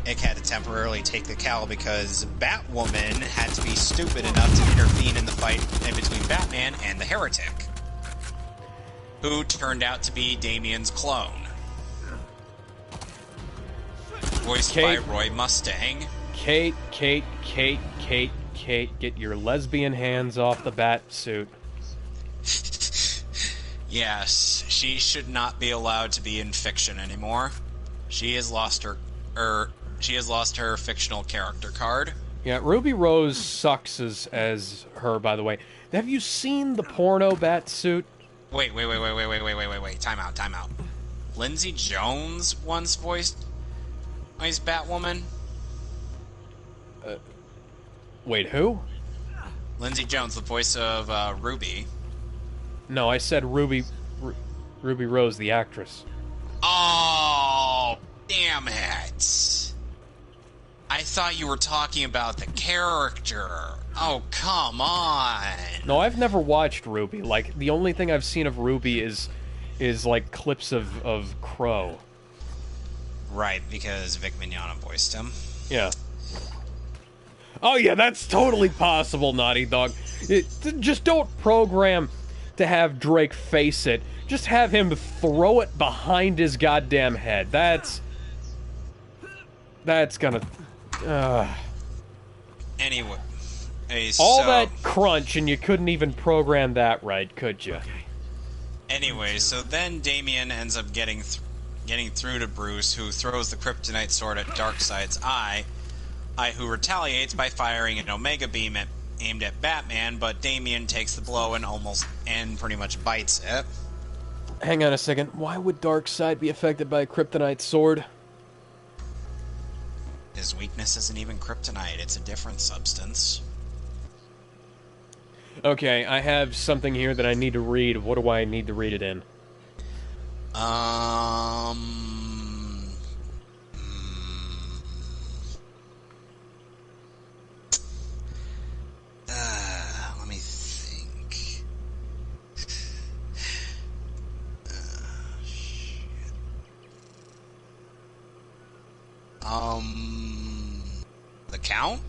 had to temporarily take the cowl because Batwoman had to be stupid enough to intervene in the fight in between Batman and the Heretic, who turned out to be Damian's clone. Voiced by Roy Mustang. Kate, get your lesbian hands off the bat suit. Yes, she should not be allowed to be in fiction anymore. She has lost her fictional character card. Yeah, Ruby Rose sucks as her, by the way. Have you seen the porno bat suit? Wait. Time out. Lindsay Jones once voiced Batwoman? Wait, who? Lindsay Jones, the voice of Ruby. No, I said Ruby Rose, the actress. Oh, damn it. I thought you were talking about the character. Oh, come on. No, I've never watched Ruby. Like, the only thing I've seen of Ruby is like clips of Crow. Right, because Vic Mignogna voiced him. Yeah. Oh yeah, that's totally possible, Naughty Dog. Just don't program to have Drake face it. Just have him throw it behind his goddamn head. That's gonna... Anyway... All that crunch, and you couldn't even program that right, could you? Anyway, so then Damian ends up getting through to Bruce, who throws the kryptonite sword at Darkseid's eye, who retaliates by firing an Omega Beam aimed at Batman, but Damian takes the blow and pretty much bites it. Hang on a second. Why would Darkseid be affected by a kryptonite sword? His weakness isn't even kryptonite, it's a different substance. Okay, I have something here that I need to read. What do I need to read it in? Let me think. The Count?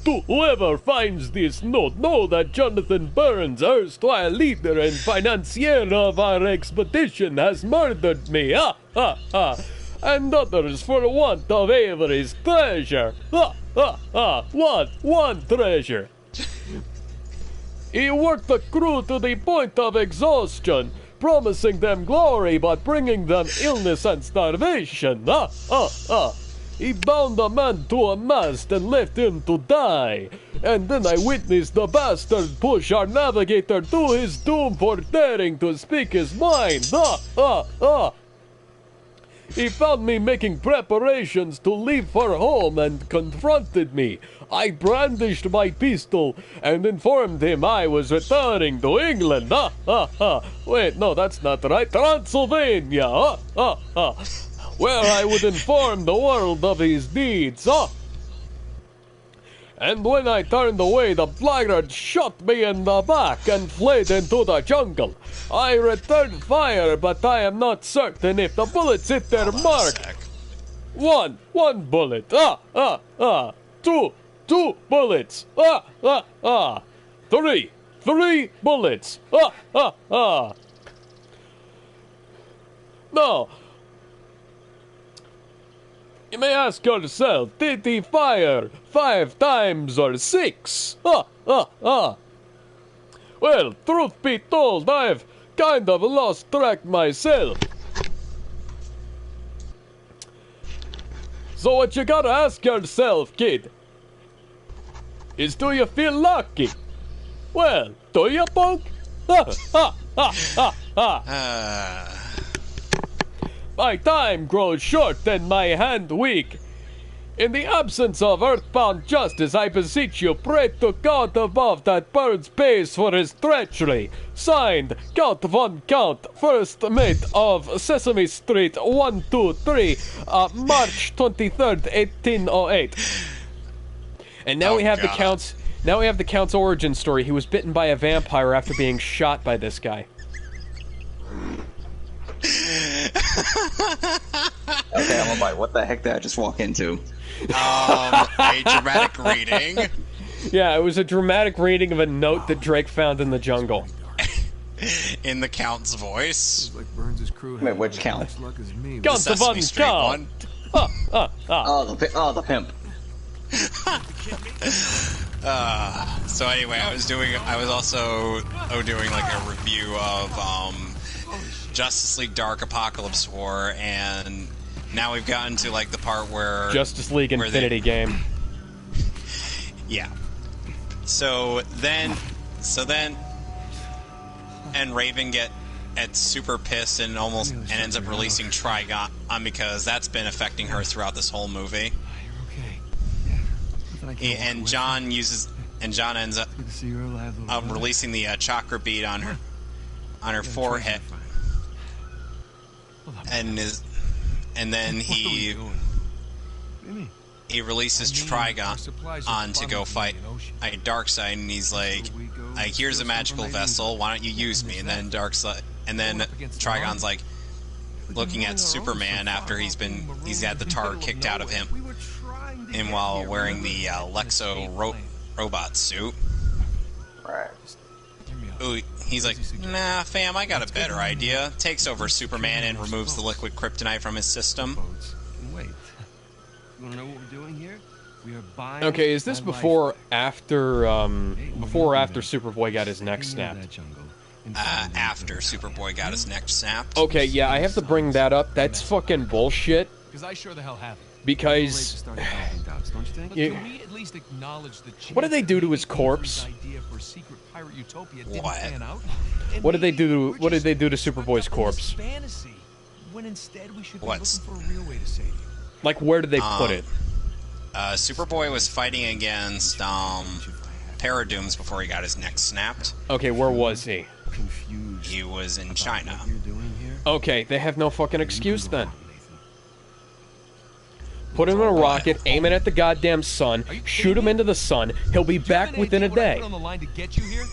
To whoever finds this note, know that Jonathan Burns, erstwhile leader and financier of our expedition, has murdered me, and others for want of Avery's treasure, one treasure. He worked the crew to the point of exhaustion, promising them glory but bringing them illness and starvation, He bound a man to a mast and left him to die. And then I witnessed the bastard push our navigator to his doom for daring to speak his mind. He found me making preparations to leave for home and confronted me. I brandished my pistol and informed him I was returning to England. Wait, no, that's not right. Transylvania. Where I would inform the world of his deeds, And when I turned away, the blackguard shot me in the back and fled into the jungle. I returned fire, but I am not certain if the bullets hit their mark. One bullet, two bullets, three bullets, No. You may ask yourself, did he fire 5 times or 6? Well, truth be told, I've kind of lost track myself. So what you gotta ask yourself, kid, is do you feel lucky? Well, do you, punk? My time grows short and my hand weak. In the absence of earthbound justice, I beseech you, pray to God above that Burns pays for his treachery. Signed, Count von Count, first mate of Sesame Street 123, March 23rd, 1808. And now we have the Count's. Now we have the Count's origin story. He was bitten by a vampire after being shot by this guy. Okay, I'm about what the heck did I just walk into? A dramatic reading. Yeah, it was a dramatic reading of a note that Drake found in the jungle. In the Count's voice. Like Burns' crew. Wait, which Count? As luck as me. Count the Sesame Von Street Count. one. The pimp. So anyway, I was also doing like a review of Justice League Dark Apocalypse War, and now we've gotten to like the part where Justice League Infinity game. Yeah. So then and Raven gets super pissed and ends up releasing Trigon because that's been affecting her throughout this whole movie. And John ends up releasing the chakra bead on her forehead, and then he releases Trigon on to go fight Darkseid, and he's like, here's a magical vessel, why don't you use me? And then Trigon's like looking at Superman after he's had the tar kicked out of him, and while wearing the Lexo robot suit. Right. Ooh, he's like, nah, fam, I got a better idea. Takes over Superman and removes the liquid kryptonite from his system. Wait. You wanna know what we're doing here? We are buying. Okay, is this before or after Superboy got his neck snapped? After Superboy got his neck snapped. Okay, yeah, I have to bring that up. That's fucking bullshit. Because I sure the hell haven't. Because Start developing doubts, don't you think? you- Can we at least acknowledge the what did they do to his corpse? idea for secret pirate utopia didn't What? pan out? And What did they maybe do? we're What did just they do to swept Superboy's up in corpse? this fantasy, when instead we should be What's- looking for a real way to save you. Like, where did they put it? Superboy was fighting against Paradooms before he got his neck snapped. Okay, where was he? Confused. He was in China. What you're doing here? Okay, they have no fucking excuse then. Put him in a rocket, aim it at the goddamn sun, shoot him into the sun. He'll be back within a day. On the line to get you here?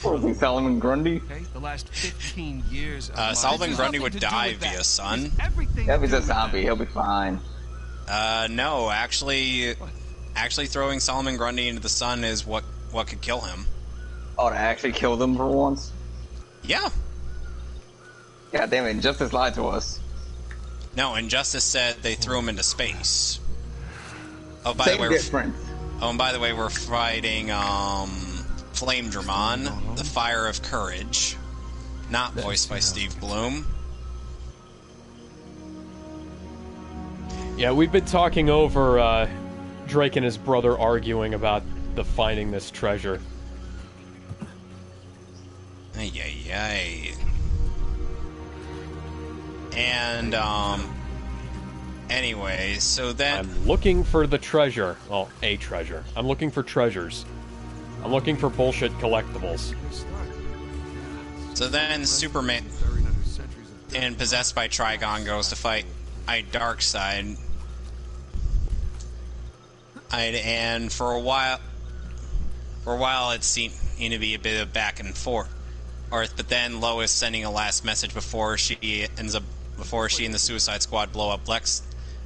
Was he Solomon Grundy? Okay, the last 15 years. Of my Solomon life. Grundy Nothing would to do die with that. via sun. Everything Yeah, to he's do a with zombie. that. He'll be fine. No, actually throwing Solomon Grundy into the sun is what could kill him. Oh, to actually kill them for once? Yeah. God damn it, Injustice lied to us. No, Injustice said they threw him into space. Oh, by Same the way, difference. and by the way, we're fighting Flame Dramon, the Fire of Courage, not voiced by Steve Bloom. Yeah, we've been talking over Drake and his brother arguing about the finding this treasure. Ay, ay, ay. And, anyway, so then... I'm looking for the treasure. Well, a treasure. I'm looking for treasures. I'm looking for bullshit collectibles. So then Superman and possessed by Trigon goes to fight Darkseid. And for a while it seemed to be a bit of back and forth. But then Lois sending a last message before she and the Suicide Squad blow up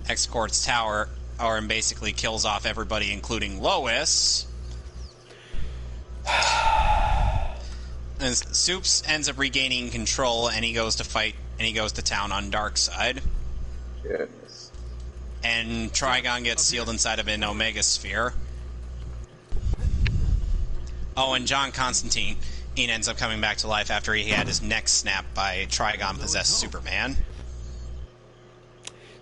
X-Corp's tower, and basically kills off everybody, including Lois. And Supes ends up regaining control, and he goes to town on Darkseid. Goodness. And Trigon gets sealed inside of an Omega Sphere. Oh, and John Constantine ends up coming back to life after he had his neck snapped by Trigon-possessed Superman.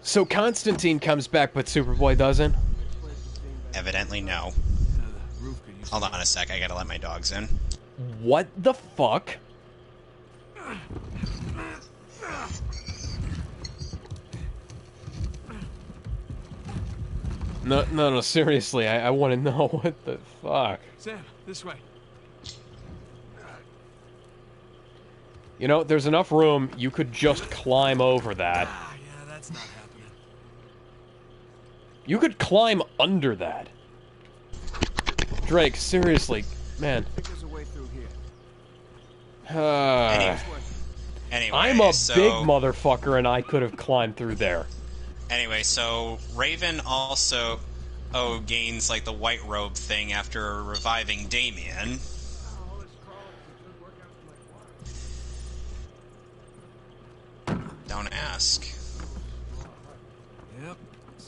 So Constantine comes back, but Superboy doesn't? Evidently, no. Hold on a sec, I gotta let my dogs in. What the fuck? No, seriously, I want to know what the fuck. Sam, this way. You know, there's enough room, you could just climb over that. Yeah, that's not happening. You could climb under that. Drake, seriously, man. There's a way through here. Anyway, I'm a so, big motherfucker and I could have climbed through there. Anyway, so Raven also gains like the white robe thing after reviving Damian. Don't ask. Yep.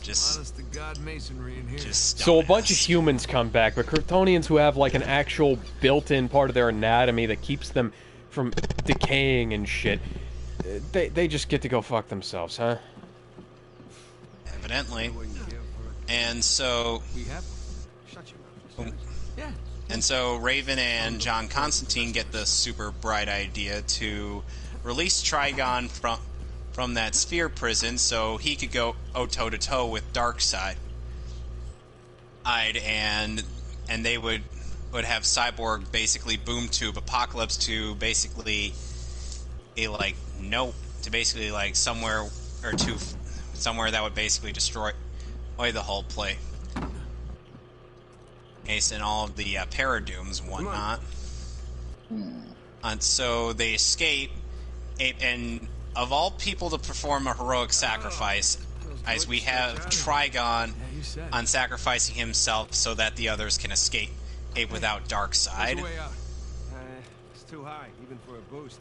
Just- honest to God masonry in here. Just So a don't bunch of ask. humans come back, but Kryptonians who have like an actual built-in part of their anatomy that keeps them from decaying and shit, they just get to go fuck themselves, huh? Evidently. And so We have. Shut your mouth. Yeah. And so Raven and John Constantine get the super bright idea to release Trigon from that sphere prison so he could go toe-to-toe with Darkseid. And they would have Cyborg basically boom tube Apocalypse to basically somewhere that would basically destroy the whole play. Ace and all of the Paradooms and whatnot. And so they escape, and of all people to perform a heroic sacrifice, as we have Trigon on sacrificing himself so that the others can escape without Darkseid. Way out. It's too high, even for a boost.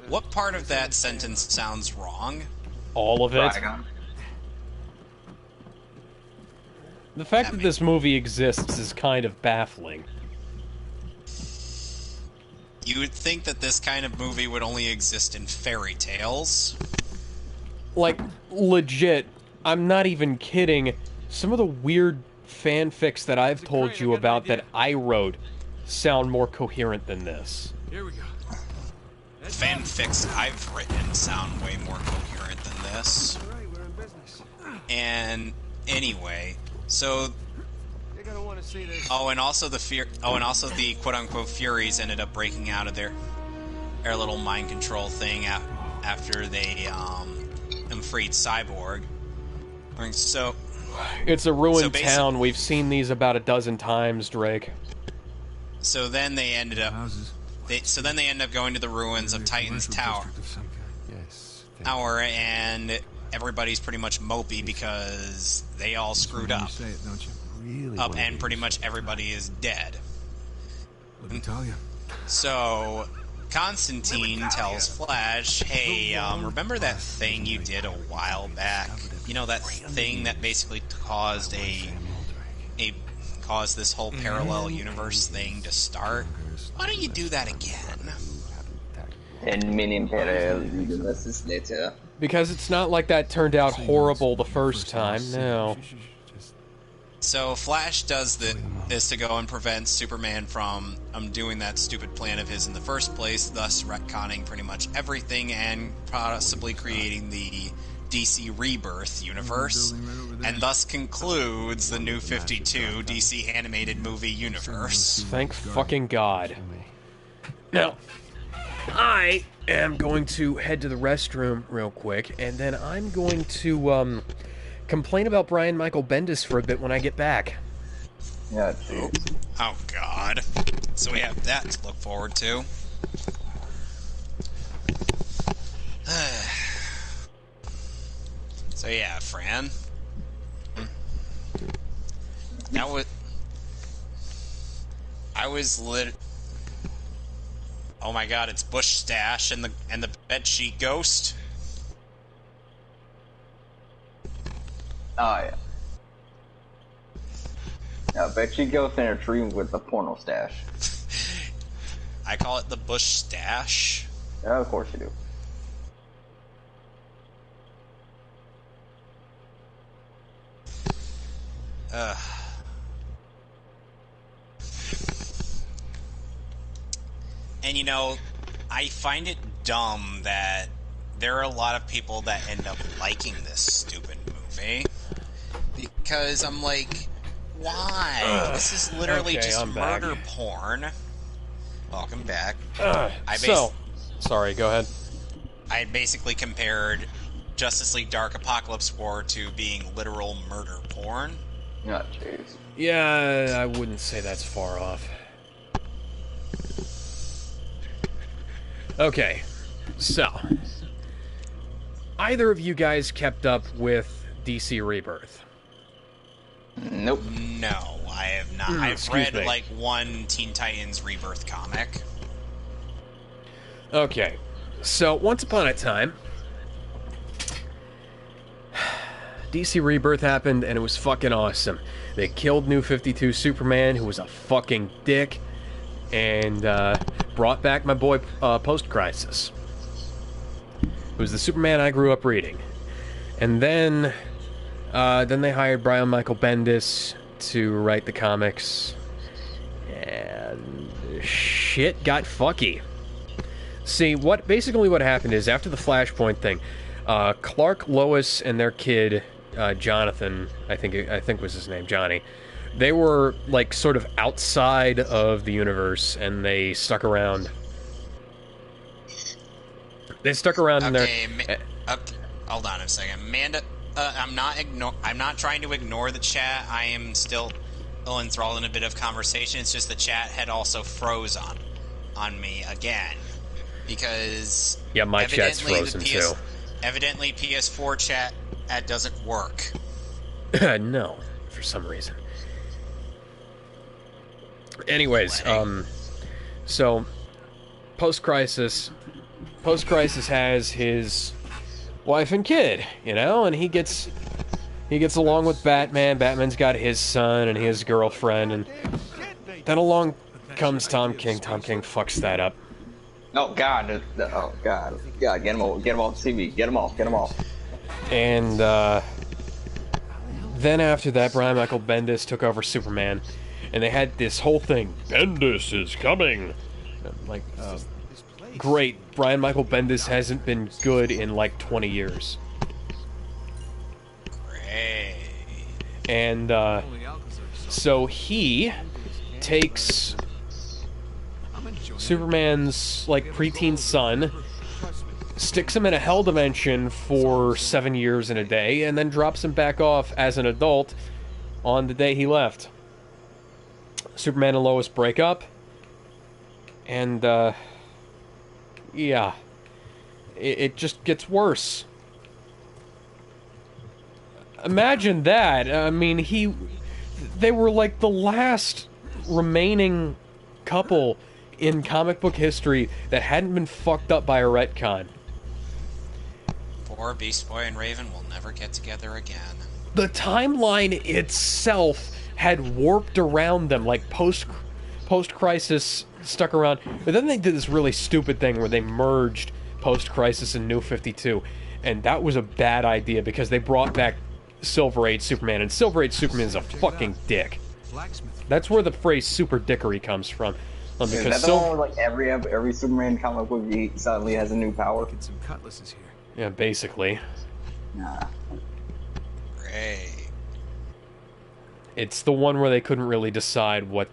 What part of that sentence sounds wrong? All of it. Trigon. The fact that this movie exists is kind of baffling. You would think that this kind of movie would only exist in fairy tales. Like, legit, I'm not even kidding. Some of the weird fanfics that I've told you about that I wrote sound more coherent than this. Here we go. Fanfics I've written sound way more coherent than this. All right, we're in business. And anyway, so You're gonna want to see this. and also the quote-unquote Furies ended up breaking out of their little mind control thing after they freed Cyborg. So It's a ruined So town. We've seen these about a dozen times, Drake. so then they ended up Houses. they ended up going to the ruins of Titan's Tower. Yes. And everybody's pretty much mopey because they all screwed up. You say it, don't you? Really? Up and pretty much everybody is dead. Let me tell you. So Constantine tells Flash, "Hey, remember that thing you did a while back? You know, that thing that basically caused caused this whole parallel universe thing to start? Why don't you do that again?" 10 million parallel universes later. Because it's not like that turned out horrible the first time, no. So Flash does this to go and prevent Superman from doing that stupid plan of his in the first place, thus retconning pretty much everything and possibly creating the DC Rebirth universe, and thus concludes the New 52 DC animated movie universe. Thank fucking God. Now, I am going to head to the restroom real quick, and then I'm going to complain about Brian Michael Bendis for a bit when I get back. Yeah, dude. Oh God. So we have that to look forward to. So yeah, Fran. I was lit. Oh my God! It's Bush Stash and the bedsheet ghost. Oh, yeah. I bet you go in a tree with the porno stash. I call it the Bush Stash. Yeah, of course you do. And you know, I find it dumb that there are a lot of people that end up liking this stupid movie. Because I'm like, why? This is literally Okay, just I'm back. murder porn. Welcome back. Sorry, go ahead. I basically compared Justice League Dark Apocalypse War to being literal murder porn. Oh, jeez. Yeah, I wouldn't say that's far off. Okay, so either of you guys kept up with DC Rebirth? Nope. No, I have not. I've excuse read me. like one Teen Titans Rebirth comic. Okay, so once upon a time, DC Rebirth happened and it was fucking awesome. They killed New 52 Superman, who was a fucking dick, and brought back my boy Post-Crisis, who was the Superman I grew up reading. And then they hired Brian Michael Bendis to write the comics, and shit got fucky. See, basically what happened is, after the Flashpoint thing, Clark, Lois, and their kid, Jonathan, I think was his name, Johnny, they were, like, sort of outside of the universe, and they stuck around. They stuck around in there. Hold on a second, Amanda. I'm not trying to ignore the chat. I am still enthralled in a bit of conversation. It's just the chat had also froze on me again because Yeah, my chat's frozen too. Evidently, PS4 chat doesn't work. No, for some reason. Anyways, so Post-Crisis has his wife and kid, you know, and he gets along with Batman. Batman's got his son and his girlfriend, and then along comes Tom King. Tom King fucks that up. Oh God! Oh God! God! Get him off TV! Get him off! And Then after that, Brian Michael Bendis took over Superman, and they had this whole thing. Bendis is coming. Like, great. Brian Michael Bendis hasn't been good in like 20 years. Great. And so he takes Superman's like preteen son, sticks him in a hell dimension for 7 years and a day, and then drops him back off as an adult on the day he left. Superman and Lois break up, and yeah, it just gets worse. Imagine that. I mean, they were like the last remaining couple in comic book history that hadn't been fucked up by a retcon. Poor Beast Boy and Raven will never get together again. The timeline itself had warped around them, like post-Crisis stuck around. But then they did this really stupid thing where they merged post-Crisis and New 52. And that was a bad idea because they brought back Silver Age Superman, and Silver Age Superman is a fucking dick. That's where the phrase super dickery comes from. Is that the one where like every Superman comic book he suddenly has a new power? Get some cutlasses here. Yeah, basically. Nah. Great. It's the one where they couldn't really decide what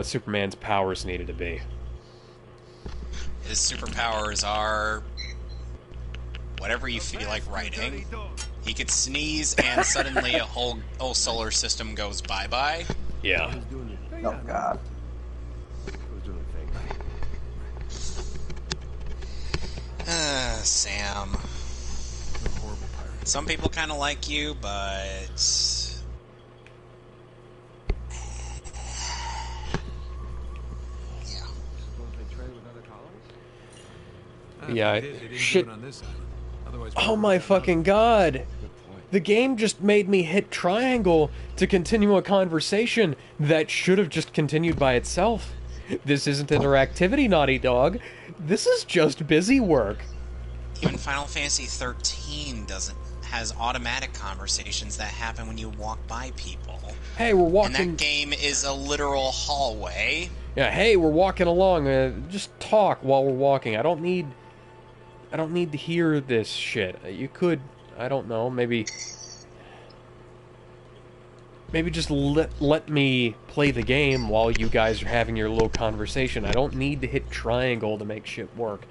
Superman's powers needed to be. His superpowers are whatever you feel like writing. He could sneeze and suddenly a whole solar system goes bye-bye. Yeah. Oh god. Sam. Some people kind of like you, but... Yeah, shit. Oh my fucking god! The game just made me hit triangle to continue a conversation that should have just continued by itself. This isn't interactivity, Naughty Dog. This is just busy work. Even Final Fantasy 13 has automatic conversations that happen when you walk by people. Hey, we're walking... And that game is a literal hallway. Yeah, hey, we're walking along. Just talk while we're walking. I don't need to hear this shit. You could, I don't know, maybe just let me play the game while you guys are having your little conversation. I don't need to hit triangle to make shit work.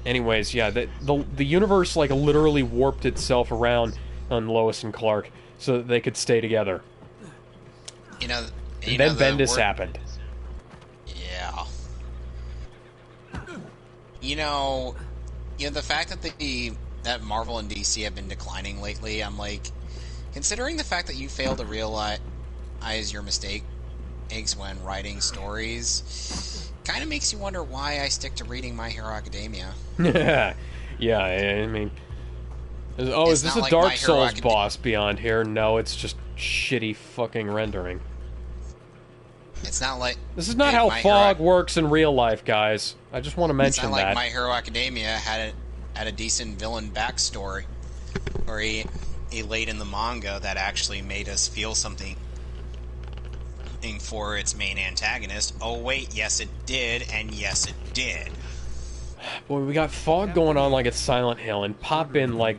Anyways, yeah, the universe like literally warped itself around on Lois and Clark so that they could stay together. And then Bendis happened. Yeah. You know, the fact that Marvel and DC have been declining lately, I'm like, considering the fact that you fail to realize your mistakes when writing stories, kind of makes you wonder why I stick to reading My Hero Academia. Yeah, I mean... Oh, is this a Dark Souls boss beyond here? No, it's just shitty fucking rendering. It's not like... This is not how fog works in real life, guys. I just want to mention that. It's not like My Hero Academia had a decent villain backstory, or he laid in the manga that actually made us feel something for its main antagonist. Oh wait, yes it did, and yes it did. Boy, we got fog going on like it's Silent Hill, and pop in like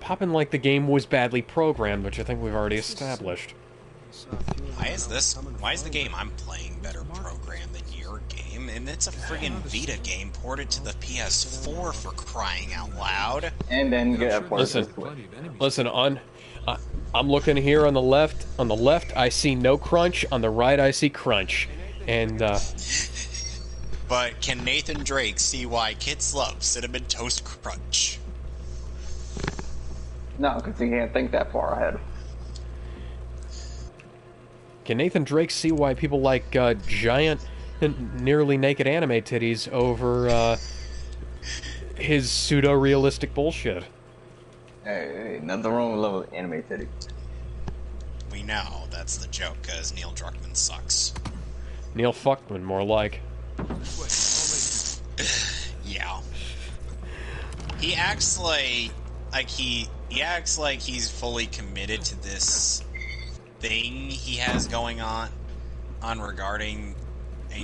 the game was badly programmed, which I think we've already established. Why is the game I'm playing better programmed than your game? And it's a friggin' Vita game ported to the PS4 for crying out loud. And then Listen, I'm looking here on the left. On the left, I see no crunch. On the right, I see crunch. And, But can Nathan Drake see why kids love Cinnamon Toast Crunch? No, because he can't think that far ahead. Can Nathan Drake see why people like giant, nearly naked anime titties over his pseudo-realistic bullshit? Hey, nothing wrong with love anime titties. We know that's the joke, because Neil Druckmann sucks. Neil Fuckman, more like. Yeah. He acts like like he acts like he's fully committed to this thing he has going on regarding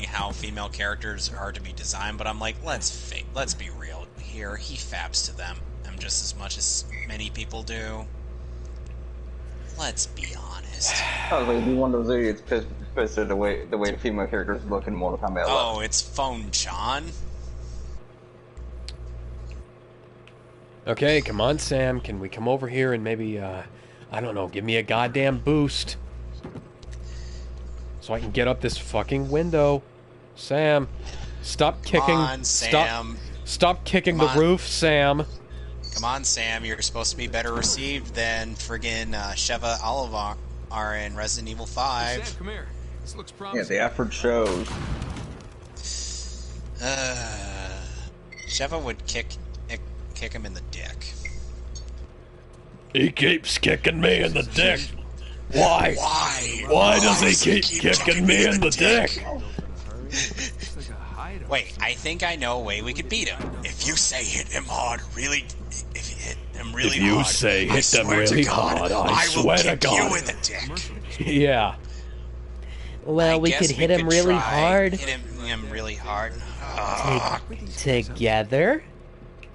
how female characters are to be designed, but I'm like, let's be real here. He fabs to them just as much as many people do. Let's be honest. I was like, be one of those idiots pissed at the way the female characters look in Mortal Kombat 11. Oh, it's Phone John. Okay, come on, Sam. Can we come over here and maybe, I don't know, give me a goddamn boost so I can get up this fucking window. Sam, stop kicking. Come on, Sam. Stop kicking the roof, Sam. Come on, Sam. You're supposed to be better received than friggin' Sheva Olivar are in Resident Evil 5. Sam, come here. This looks promising. Yeah, the effort shows. Sheva would kick him in the dick. He keeps kicking me in the dick. Why? Why does he keep kicking me in the dick? Wait, I think I know a way we could beat him. If you say hit him hard, really, if you hit him really hard, If you say hit them really hard, I swear to God. you in the dick. Yeah. Well, we could hit him really hard. Hit him really hard. Together?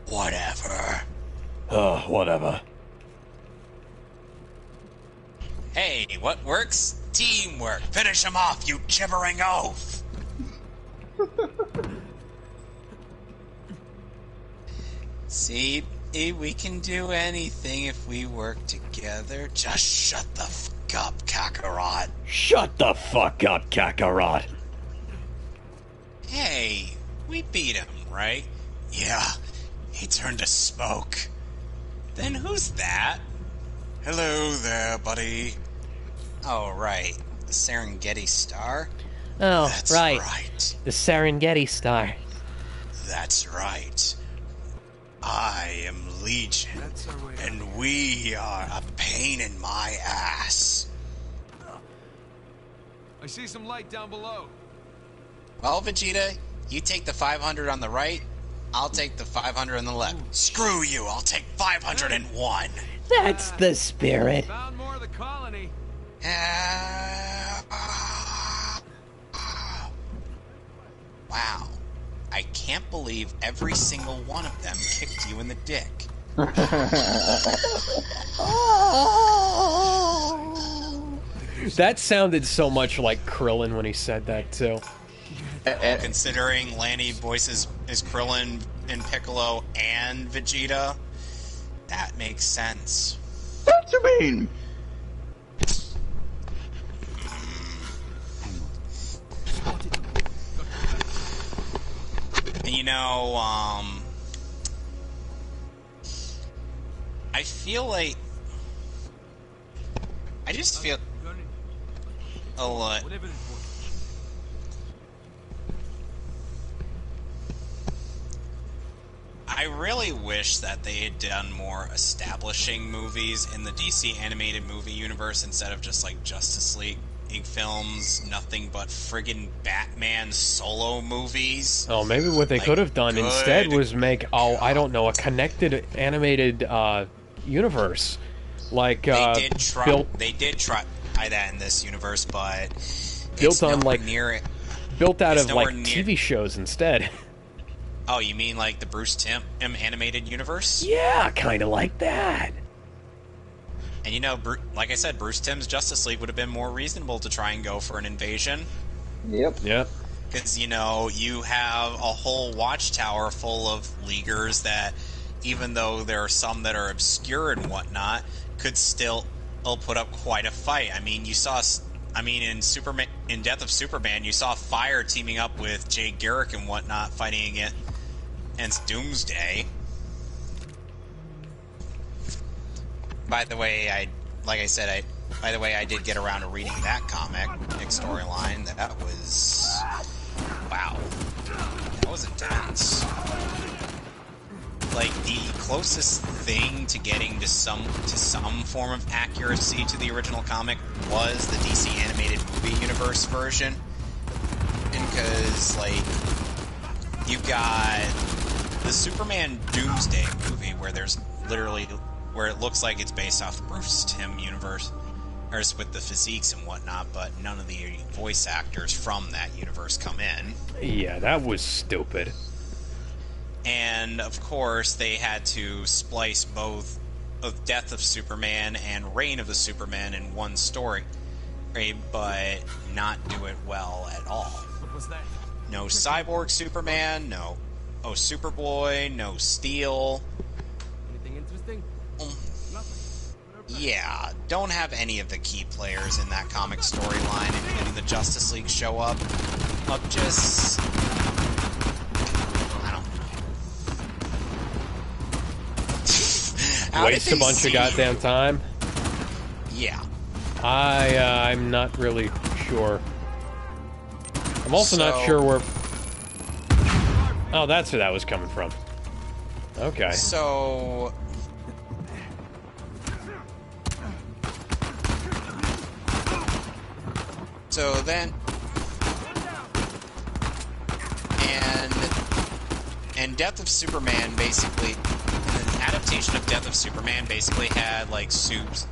Whatever. Whatever. Hey, what works? Teamwork. Finish him off, you gibbering oaf. See, we can do anything if we work together. Just shut the fuck up, Kakarot. Shut the fuck up, Kakarot. Hey, we beat him, right? Yeah, he turned to smoke. Then who's that? Hello there, buddy. Oh, right. The Serengeti Star? Oh, That's right. The Serengeti Star. That's right. I am Legion, and we are a pain in my ass. I see some light down below. Well, Vegeta, you take the 500 on the right, I'll take the 500 on the left. Screw you, I'll take 501. That's the spirit. Found more of the colony. Wow. I can't believe every single one of them kicked you in the dick. That sounded so much like Krillin when he said that, too. Considering Lanny voices is Krillin and Piccolo and Vegeta, that makes sense. What you mean? And you know, I feel like I just feel a lot. I really wish that they had done more establishing movies in the DC animated movie universe instead of just like Justice League films, nothing but friggin' Batman solo movies. Oh, maybe what they could have done instead was make, I don't know, a connected animated universe. Like, they did try that in this universe, but built on like near it. Built out of like TV shows instead. Oh, you mean like the Bruce Timm animated universe? Yeah, kind of like that. And you know, like I said, Bruce Timm's Justice League would have been more reasonable to try and go for an invasion. Yep. Yep. Because, you know, you have a whole watchtower full of Leaguers that, even though there are some that are obscure and whatnot, could still put up quite a fight. I mean, you saw... in Superman, in Death of Superman, you saw Fire teaming up with Jay Garrick and whatnot, fighting against Doomsday. By the way, I did get around to reading that comic storyline. That was, wow, that was intense. Like, the closest thing to getting to some form of accuracy to the original comic was the DC animated movie universe version. And because, like, you've got the Superman Doomsday movie where there's literally where it looks like it's based off the Bruce Timm universe, or with the physiques and whatnot, but none of the voice actors from that universe come in. Yeah, that was stupid. And of course, they had to splice both of Death of Superman and Reign of the Superman in one story, but not do it well at all. What was that? No Cyborg Superman, no Superboy, no Steel. Anything interesting? Nothing. Yeah, don't have any of the key players in that comic storyline, including the Justice League show up. Just... I don't know. Waste a bunch of goddamn time. Yeah. I'm not really sure. I'm also not sure where... Oh, that's where that was coming from. Okay. So then... And Death of Superman basically... An adaptation of Death of Superman basically had, like, Supes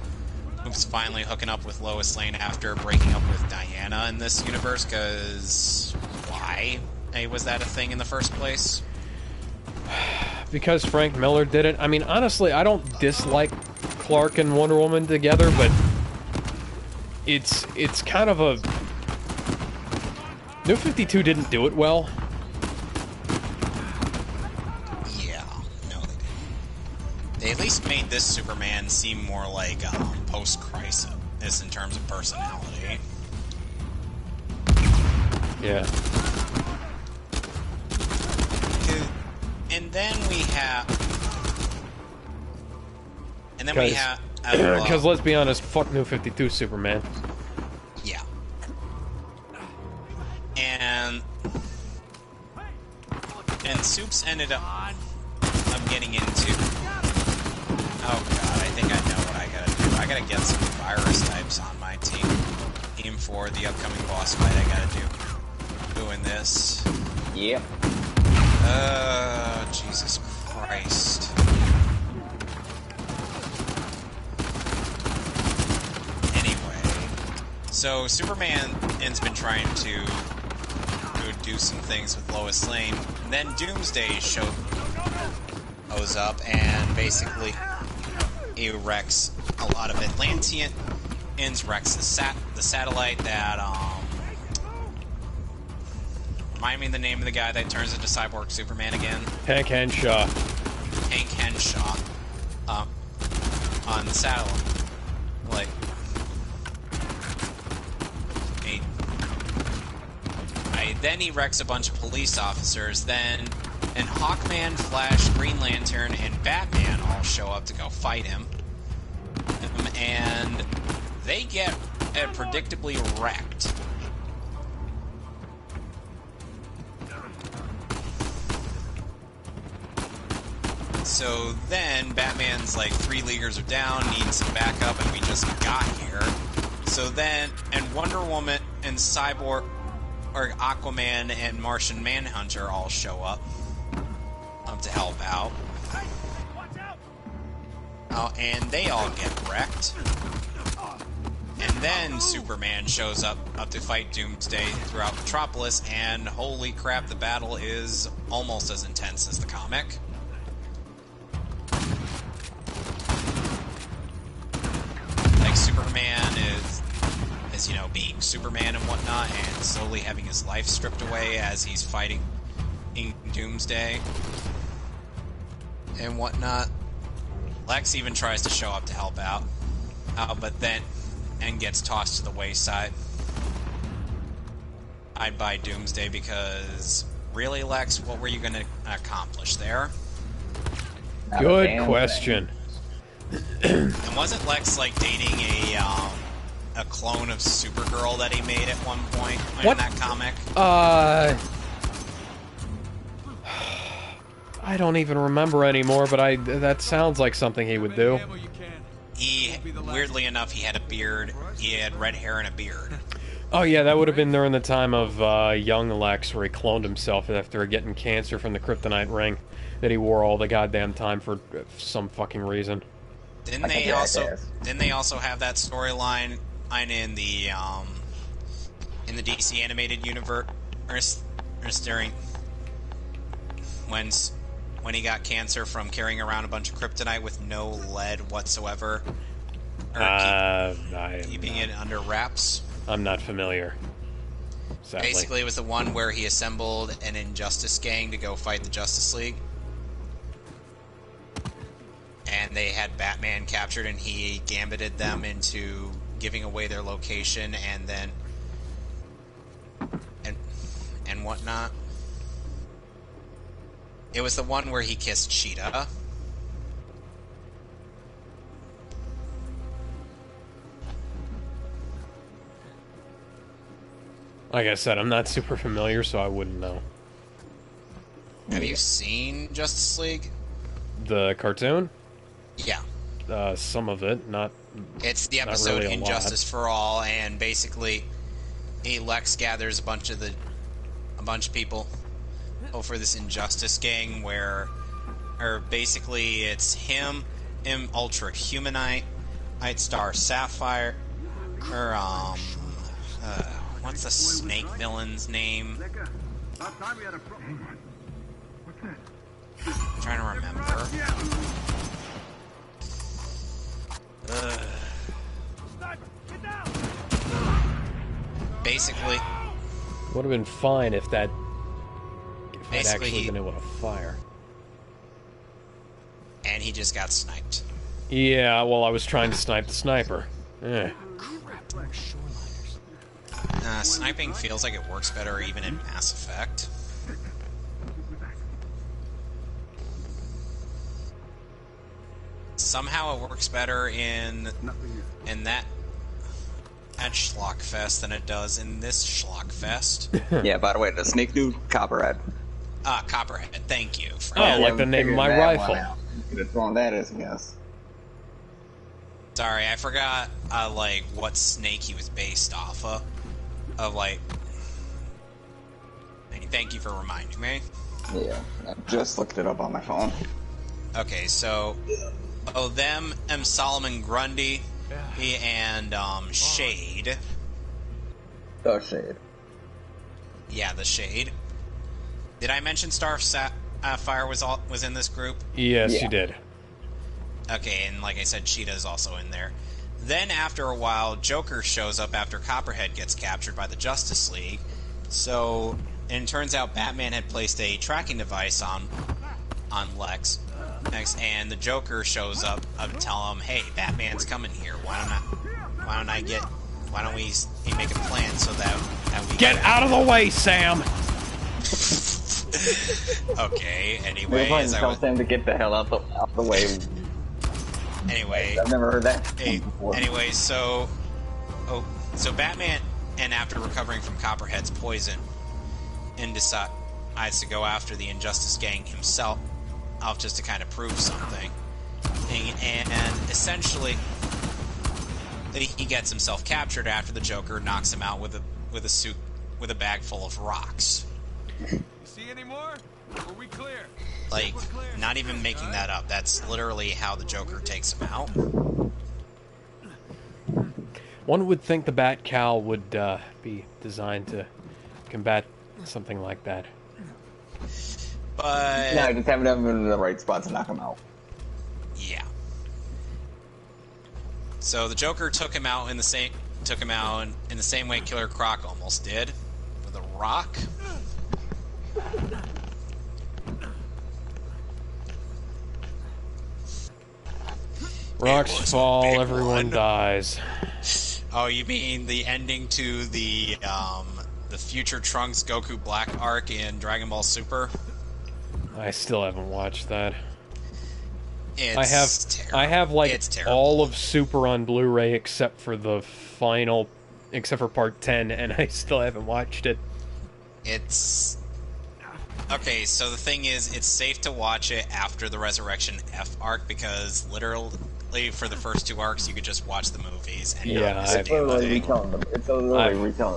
finally hooking up with Lois Lane after breaking up with Diana in this universe, because... Why? Hey, was that a thing in the first place? Because Frank Miller did it. I mean, honestly, I don't dislike Clark and Wonder Woman together, but it's kind of a... New 52 didn't do it well. Yeah, no, they didn't. They at least made this Superman seem more like post-crisis in terms of personality. Yeah. And then we have... Because let's be honest, fuck New 52 Superman. Yeah. And Supes ended up... I'm getting into... Oh god, I think I know what I gotta do. I gotta get some virus types on my team for the upcoming boss fight I gotta do. Doing this. Yep. Jesus Christ. Anyway, so Superman has been trying to do some things with Lois Lane. Then Doomsday shows up and basically he wrecks a lot of Atlanteans, wrecks the satellite that, remind me the name of the guy that turns into Cyborg Superman again? Hank Henshaw. Hank Henshaw. On the satellite. Like... Then he wrecks a bunch of police officers, and Hawkman, Flash, Green Lantern, and Batman all show up to go fight him. And they get predictably wrecked. So then Batman's like 3 leaguers are down, needs some backup, and we just got here. So then, and Wonder Woman and Cyborg, or Aquaman and Martian Manhunter all show up to help out. Oh, and they all get wrecked. And then Superman shows up to fight Doomsday throughout Metropolis, and holy crap, the battle is almost as intense as the comic. Like, Superman is you know, being Superman and whatnot, and slowly having his life stripped away as he's fighting in Doomsday and whatnot. Lex even tries to show up to help out, but then gets tossed to the wayside. I'd buy Doomsday because, really, Lex, what were you going to accomplish there? Good question. And wasn't Lex, like, dating a clone of Supergirl that he made at one point in that comic? I don't even remember anymore, but that sounds like something he would do. He, weirdly enough, he had a beard. He had red hair and a beard. Oh yeah, that would have been during the time of young Lex, where he cloned himself after getting cancer from the kryptonite ring that he wore all the goddamn time for some fucking reason. Didn't they also have that storyline in the DC animated universe during when he got cancer from carrying around a bunch of kryptonite with no lead whatsoever? Or keeping it under wraps? I'm not familiar. Sadly. Basically, it was the one where he assembled an Injustice gang to go fight the Justice League. And they had Batman captured, and he gambited them into giving away their location and then... and whatnot. It was the one where he kissed Cheetah. Like I said, I'm not super familiar, so I wouldn't know. Have you seen Justice League? The cartoon? Yeah. Some of it, not. It's the episode really Injustice for All, and basically, Lex gathers a bunch of people over this Injustice gang, or basically it's him, Ultra Humanite, Star Sapphire, or what's the snake villain's name? I'm trying to remember. Basically, would have been fine if that had basically actually been able to fire. And he just got sniped. Yeah, well, I was trying to snipe the sniper. Sniping feels like it works better even in Mass Effect. Somehow it works better in that Schlockfest than it does in this Schlockfest. Yeah, by the way, the snake dude, Copperhead. Copperhead, thank you. Like the name of my rifle. Could have thrown that as a guess. Sorry, I forgot, what snake he was based off of. Thank you for reminding me. Yeah, I just looked it up on my phone. Okay, so... them, Solomon Grundy, and, Shade. Oh, Shade. Yeah, the Shade. Did I mention Star Sapphire was in this group? Yes, Yeah. you did. Okay, and like I said, Cheetah is also in there. Then, after a while, Joker shows up after Copperhead gets captured by the Justice League. So, and it turns out Batman had placed a tracking device on Lex. And the Joker shows up and tell him, "Hey, Batman's coming here. Why don't we make a plan so that we Get out of the way, Sam." Okay. They're Anyway, trying to tell Sam to get the hell out the way. Anyway, I've never heard that before. Anyway, so Batman, and after recovering from Copperhead's poison, and decides to go after the Injustice Gang himself, just to kind of prove something, and essentially, he gets himself captured after the Joker knocks him out with a bag full of rocks. See any more? Are we clear? Like, not even making that up. That's literally how the Joker takes him out. One would think the Bat Cowl would be designed to combat something like that. But No, I just haven't him in the right spot to knock him out. yeah. So the Joker took him out in the same way Killer Croc almost did, with a rock. Rocks fall, everyone dies. Oh, you mean the ending to the Future Trunks Goku Black arc in Dragon Ball Super? I still haven't watched that. It's terrible. I have like It's terrible. all of Super on Blu-ray except for part 10, and I still haven't watched it. It's... Okay, so the thing is, it's safe to watch it after the Resurrection F arc, because Unfortunately, for the first 2 arcs, you could just watch the movies and Yeah, not miss a It's damn literally thing. retelling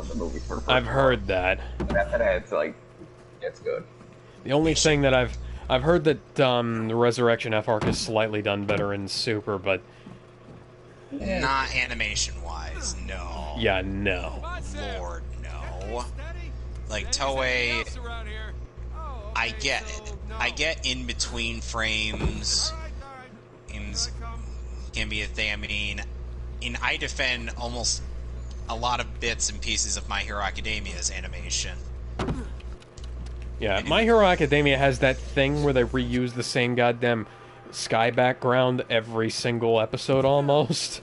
the movie for the first I've heard that. But after that, it's like, it's good. The only thing that I've heard that the Resurrection F arc is slightly done better in Super, but Not animation-wise, no. yeah, no. Lord, no. Like, Toei, I get it. I get in between frames can be a thing. I mean, I defend almost a lot of bits and pieces of My Hero Academia's animation. Yeah, My Hero Academia has that thing where they reuse the same goddamn sky background every single episode almost.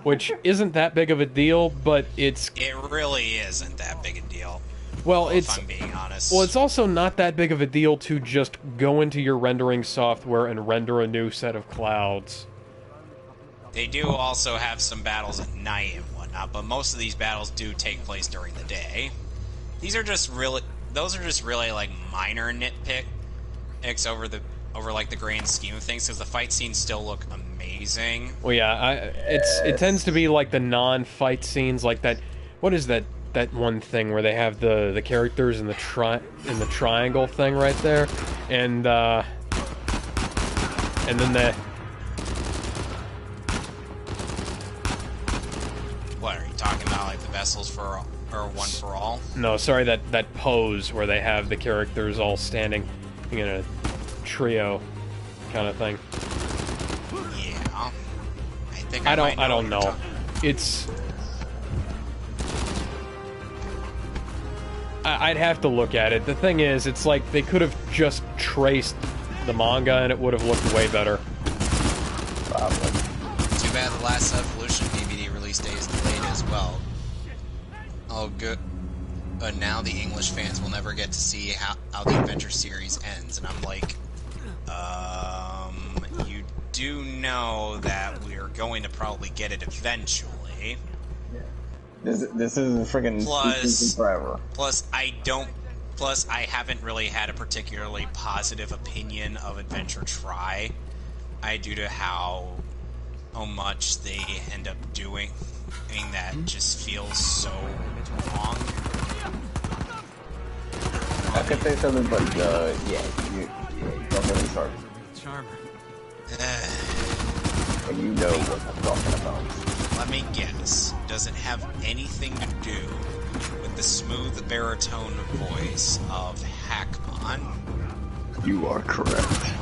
Which isn't that big of a deal, but it's... It really isn't that big a deal. Well, if I'm being honest. Well, it's also not that big of a deal to just go into your rendering software and render a new set of clouds. They do also have some battles at night and whatnot, but most of these battles do take place during the day. Those are just really like minor nitpicks over like the grand scheme of things, because the fight scenes still look amazing. Well, yeah, it tends to be like the non-fight scenes, like that. What is that one thing where they have the characters in the triangle thing right there, and then What are you talking about? Like the vessels or one for all? No, sorry, that pose where they have the characters all standing in a trio kind of thing. Yeah, I think I don't know. It's I'd have to look at it. The thing is, it's like they could have just traced the manga and it would have looked way better. Probably. Too bad the last Evolution DVD release date is delayed as well. Oh, good. But now the English fans will never get to see how the Adventure series ends. And I'm like, you do know that we're going to probably get it eventually. This is freaking forever. Plus, I haven't really had a particularly positive opinion of Adventure Try. Due to how much they end up doing that just feels so wrong. I could say something, but you don't get me started. Charmer. And you know what I'm talking about. Let me guess. Does it have anything to do with the smooth baritone voice of Hackmon? You are correct.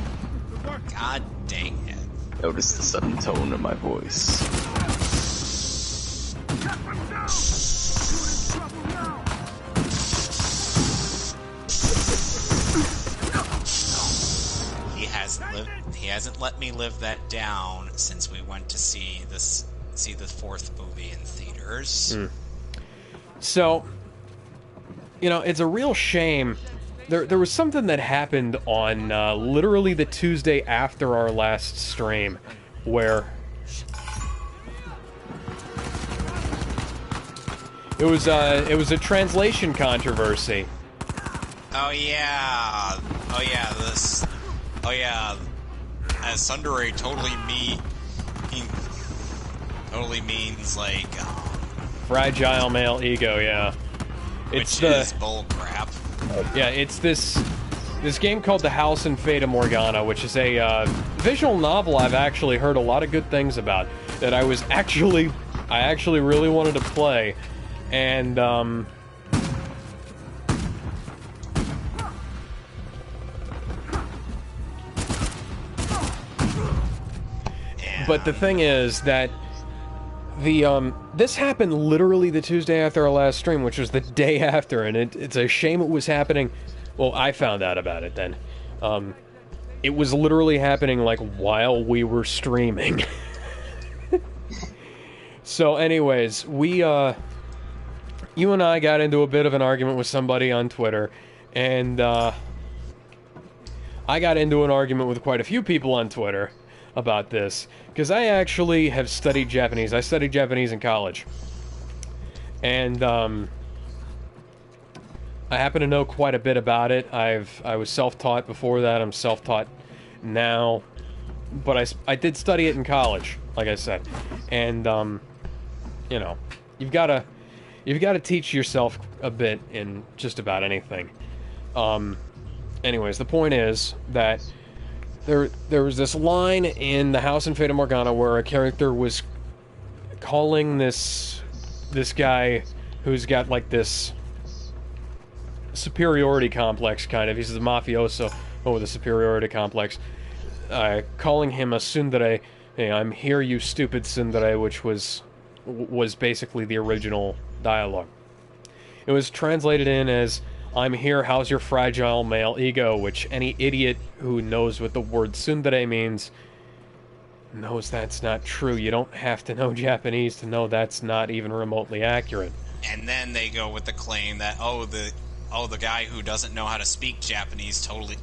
God dang it. Notice the sudden tone of my voice. He hasn't let me live that down since we went to see the 4th movie in theaters. So, it's a real shame. There was something that happened on literally the Tuesday after our last stream, where it was a translation controversy. As Sundere totally means like fragile male ego, yeah. Which is bull crap. Yeah, it's this game called The House in Fata Morgana, which is a visual novel I've actually heard a lot of good things about, that I actually really wanted to play, and but the thing is that this happened literally the Tuesday after our last stream, which was the day after, and it's a shame it was happening. Well, I found out about it then. It was literally happening, like, while we were streaming. So, anyways, you and I got into a bit of an argument with somebody on Twitter, and I got into an argument with quite a few people on Twitter about this, because I actually have studied Japanese. I studied Japanese in college, and I happen to know quite a bit about it. I was self-taught before that. I'm self-taught now, but I did study it in college, like I said, and you know, you've got to teach yourself a bit in just about anything. Anyways, the point is that there was this line in the House in Fata Morgana where a character was calling this guy who's got like this superiority complex, kind of. He's a mafioso with a superiority complex, calling him a tsundere. Hey, I'm here, you stupid tsundere, which was basically the original dialogue. It was translated in as, I'm here, how's your fragile male ego, which any idiot who knows what the word tsundere means knows that's not true. You don't have to know Japanese to know that's not even remotely accurate. And then they go with the claim that, the guy who doesn't know how to speak Japanese totally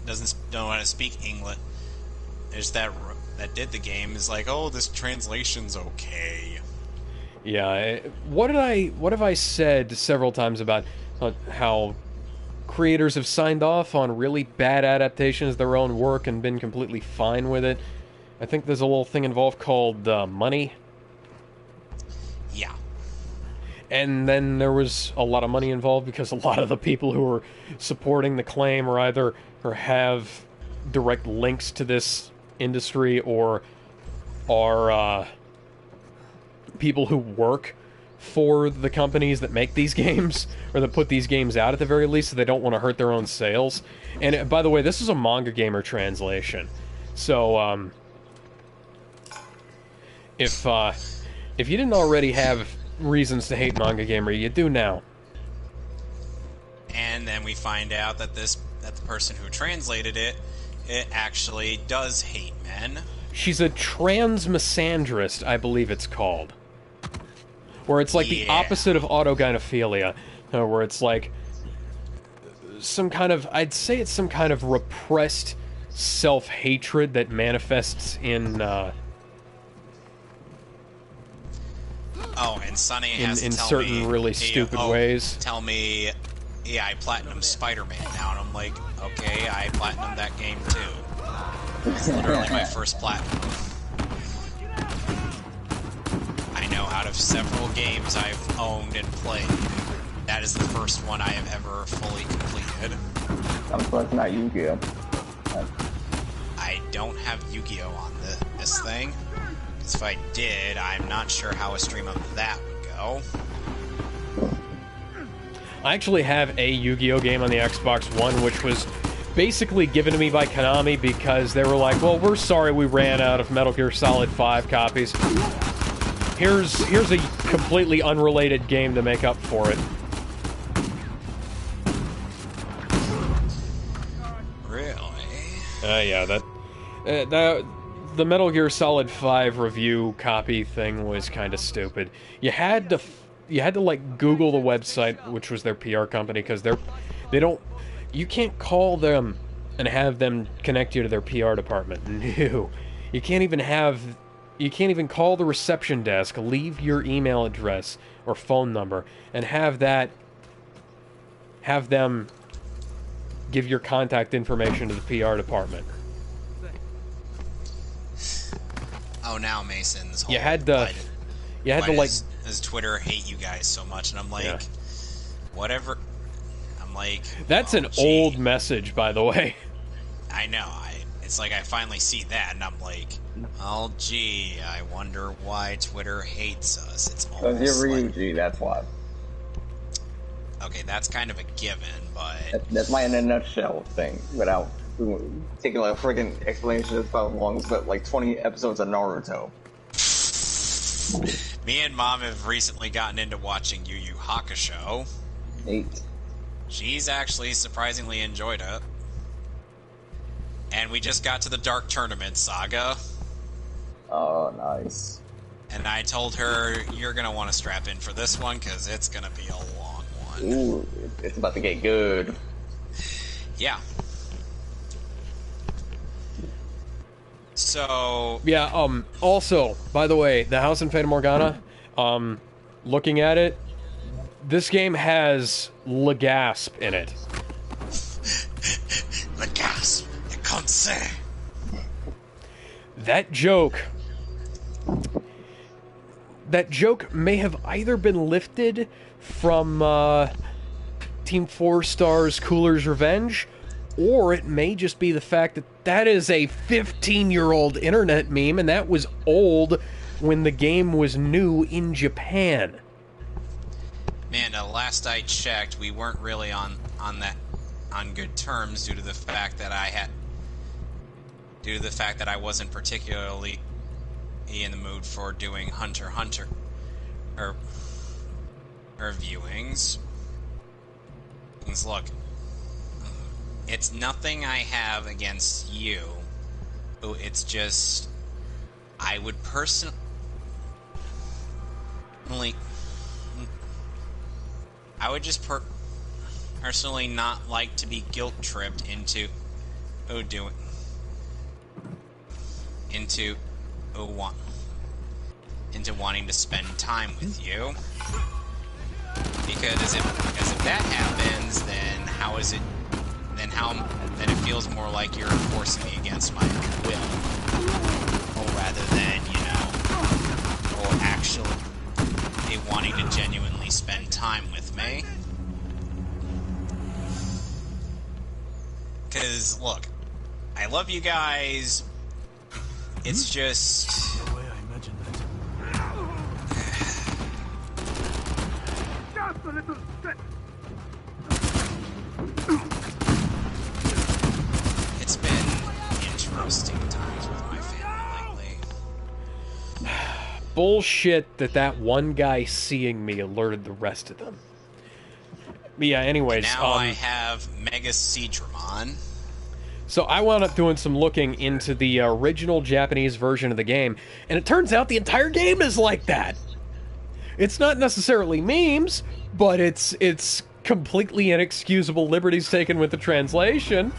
doesn't know how to speak English. There's that did the game is like, oh, this translation's okay. Yeah, what have I said several times about how creators have signed off on really bad adaptations of their own work and been completely fine with it? I think there's a little thing involved called money. Yeah. And then there was a lot of money involved because a lot of the people who were supporting the claim or have direct links to this industry or are people who work for the companies that make these games, or that put these games out at the very least, so they don't want to hurt their own sales. And by the way, this is a Manga Gamer translation. So, if you didn't already have reasons to hate Manga Gamer, you do now. And then we find out that the person who translated it actually does hate men. She's a transmisandrist, I believe it's called. Where it's like the opposite of autogynephilia, where it's like I'd say it's some kind of repressed self-hatred that manifests in and Sunny has in to tell certain me, really stupid ways. Tell me, I platinum Spider-Man now, and I'm like, okay, I platinum that game too. It's literally my first platinum. I know out of several games I've owned and played, that is the first one I have ever fully completed. I'm surprised not Yu-Gi-Oh. I don't have Yu-Gi-Oh on this thing. Because if I did, I'm not sure how a stream of that would go. I actually have a Yu-Gi-Oh game on the Xbox One, which was basically given to me by Konami because they were like, well, we're sorry we ran out of Metal Gear Solid 5 copies. Here's a completely unrelated game to make up for it. Really? Yeah, the Metal Gear Solid 5 review copy thing was kind of stupid. You had to like Google the website, which was their PR company, because you can't call them and have them connect you to their PR department. No. You can't even call the reception desk, leave your email address or phone number, and have them give your contact information to the PR department. Oh, now Mason's whole... You had to Does Twitter hate you guys so much? And I'm like, whatever. I'm like... That's an old message, by the way. I know. It's like I finally see that, and I'm like, oh, gee, I wonder why Twitter hates us. It's almost you're Ryuji, that's why. Okay, that's kind of a given, but... That's my in a nutshell thing, without taking like a friggin' explanation that's about long, but like 20 episodes of Naruto. Me and Mom have recently gotten into watching Yu Yu Hakusho. 8. She's actually surprisingly enjoyed it. And we just got to the Dark Tournament saga. Oh, nice. And I told her, you're going to want to strap in for this one, because it's going to be a long one. Ooh, it's about to get good. Yeah. So... Yeah, also, by the way, the House in Fata Morgana, looking at it, this game has Legasp in it. Legasp! You can't say! that joke may have either been lifted from Team 4 Star's Cooler's Revenge, or it may just be the fact that that is a 15-year-old internet meme, and that was old when the game was new in Japan. Man, last I checked, we weren't really on good terms due to the fact that I wasn't particularly in the mood for doing Hunter x Hunter or viewings. Look, it's nothing I have against you. It's just I would personally personally not like to be guilt-tripped into wanting to spend time with you. Because if that happens, then then it feels more like you're forcing me against my will, or rather than or actually wanting to genuinely spend time with me. Because look, I love you guys. It's just The way I imagined that. it's been interesting times with my family lately. Bullshit that one guy seeing me alerted the rest of them. But yeah, anyways. Now I have Mega Seedramon. So I wound up doing some looking into the original Japanese version of the game, and it turns out the entire game is like that. It's not necessarily memes, but it's completely inexcusable liberties taken with the translation.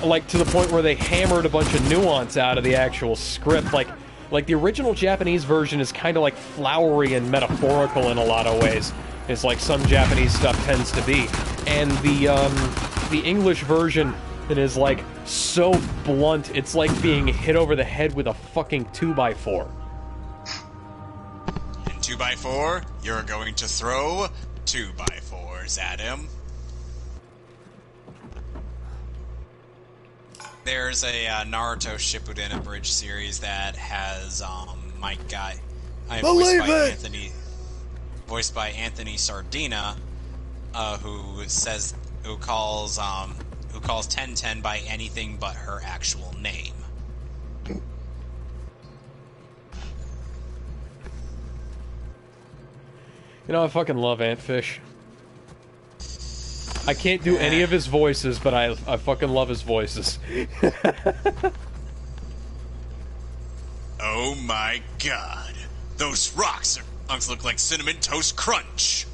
Like, to the point where they hammered a bunch of nuance out of the actual script. Like the original Japanese version is kind of like flowery and metaphorical in a lot of ways. It's like some Japanese stuff tends to be. And the English version, it is like so blunt, it's like being hit over the head with a fucking 2x4. In 2x4, you're going to throw 2x4s at him. There's a Naruto Shippuden abridged series that has my guy, voiced by Anthony Sardina, who calls 1010 by anything but her actual name. You know, I fucking love Antfish. I can't do any of his voices, but I fucking love his voices. Oh my god. Those rocks look like Cinnamon Toast Crunch.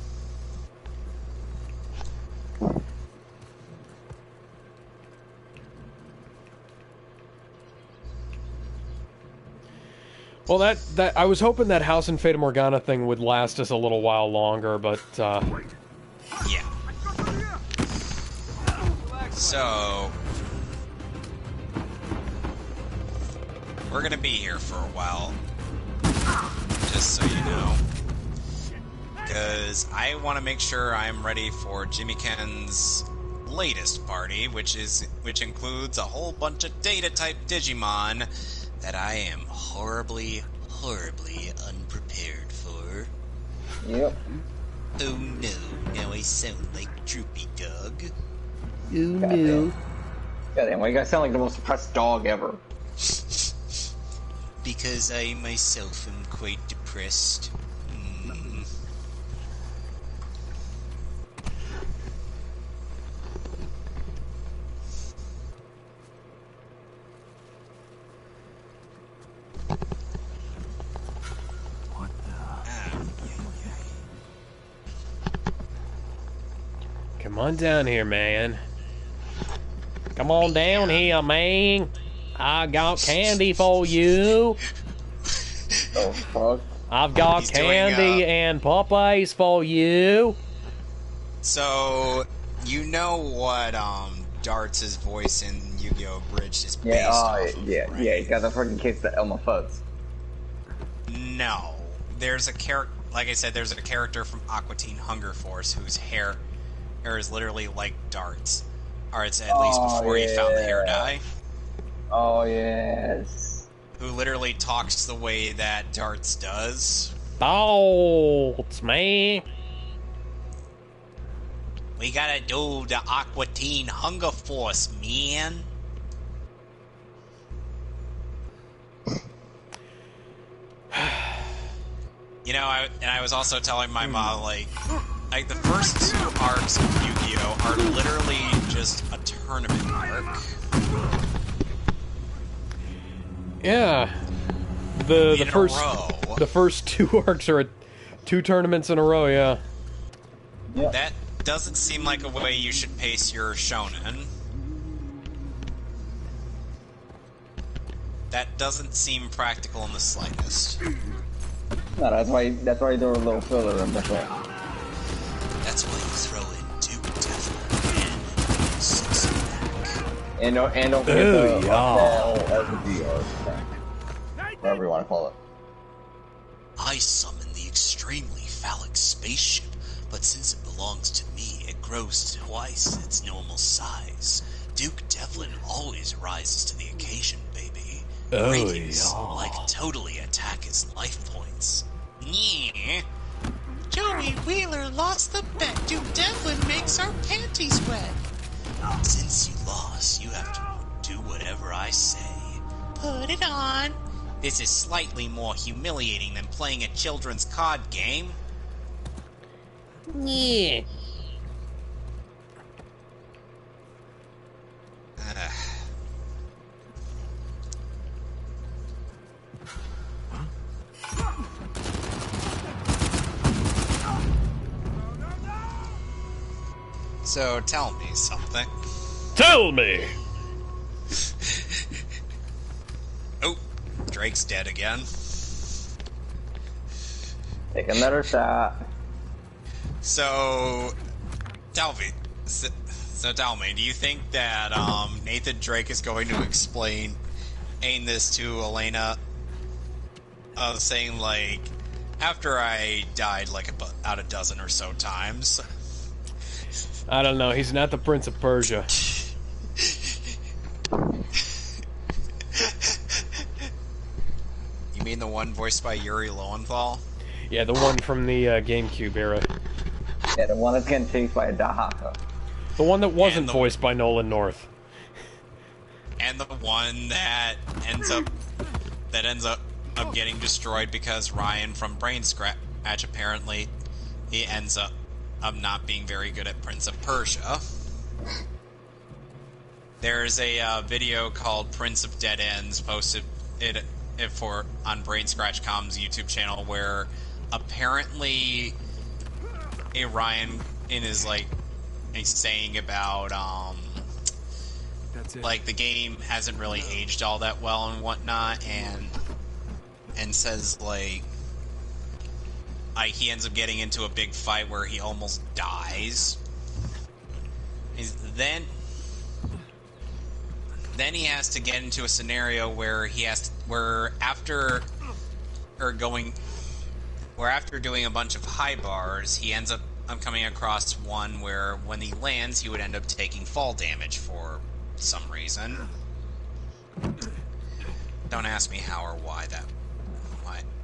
Well, that I was hoping that House and Fata Morgana thing would last us a little while longer, but yeah. So we're gonna be here for a while, just so you know, because I want to make sure I'm ready for Jimmy Ken's latest party, which includes a whole bunch of data-type Digimon that I am horribly unprepared for. Yep. Oh no, now I sound like Droopy Dog. Oh no. Goddamn, why you guys sound like the most depressed dog ever? Because I myself am quite depressed. What the? come on down here, man. Come on down here, man. I got candy for you. Oh, fuck. I've got He's candy doing, and puppies for you. So, You know what Darts' voice in Yu-Gi-Oh! Abridged is based off of, yeah, right? yeah. You got the fucking case the Elmer Fuds. No, there's a character. Like I said, there's a character from Aqua Teen Hunger Force whose hair is literally like Darts, or it's at least before he found the hair dye. Oh yes. Who literally talks the way that Darts does. Darts, man. We gotta do the Aqua Teen Hunger Force, man. You know, I was also telling my mom, like the first 2 arcs of Yu-Gi-Oh! Are literally just a tournament arc. Yeah. The first 2 arcs are 2 tournaments in a row, yeah. Yep. That doesn't seem like a way you should pace your shonen. That doesn't seem practical in the slightest. No, that's why you do a little filler in between. That's why you throw in Duke Devlin and Six Back. And don't forget the RPG arc thing. Whatever you want to call it. I summon the extremely phallic spaceship, but since it belongs to me, it grows twice its normal size. Duke Devlin always rises to the occasion, baby. Radius, like totally attack his life points. Yeah. Joey Wheeler lost the bet. Duke Devlin makes our panties wet. Since you lost, you have to do whatever I say. Put it on. This is slightly more humiliating than playing a children's card game. Yeah. So tell me something. Tell me! Oh, Drake's dead again. Take another shot. So tell me. So tell me, do you think that Nathan Drake is going to explain this to Elena, saying like, after I died like about a dozen or so times? I don't know. He's not the Prince of Persia. You mean the one voiced by Yuri Lowenthal? Yeah, the one from the GameCube era. Yeah, the one that's getting chased by a Dahaka. The one that wasn't voiced by Nolan North. And the one that ends up getting destroyed because Ryan from Brain Scratch apparently he ends up not being very good at Prince of Persia. There's a video called Prince of Dead Ends posted on Brain Scratch.com's YouTube channel where apparently a Ryan he's saying about like the game hasn't really aged all that well and whatnot, and says like he ends up getting into a big fight where he almost dies. Then he has to get into a scenario where after doing a bunch of high bars, he ends up coming across one where when he lands, he would end up taking fall damage for some reason. Don't ask me how or why that.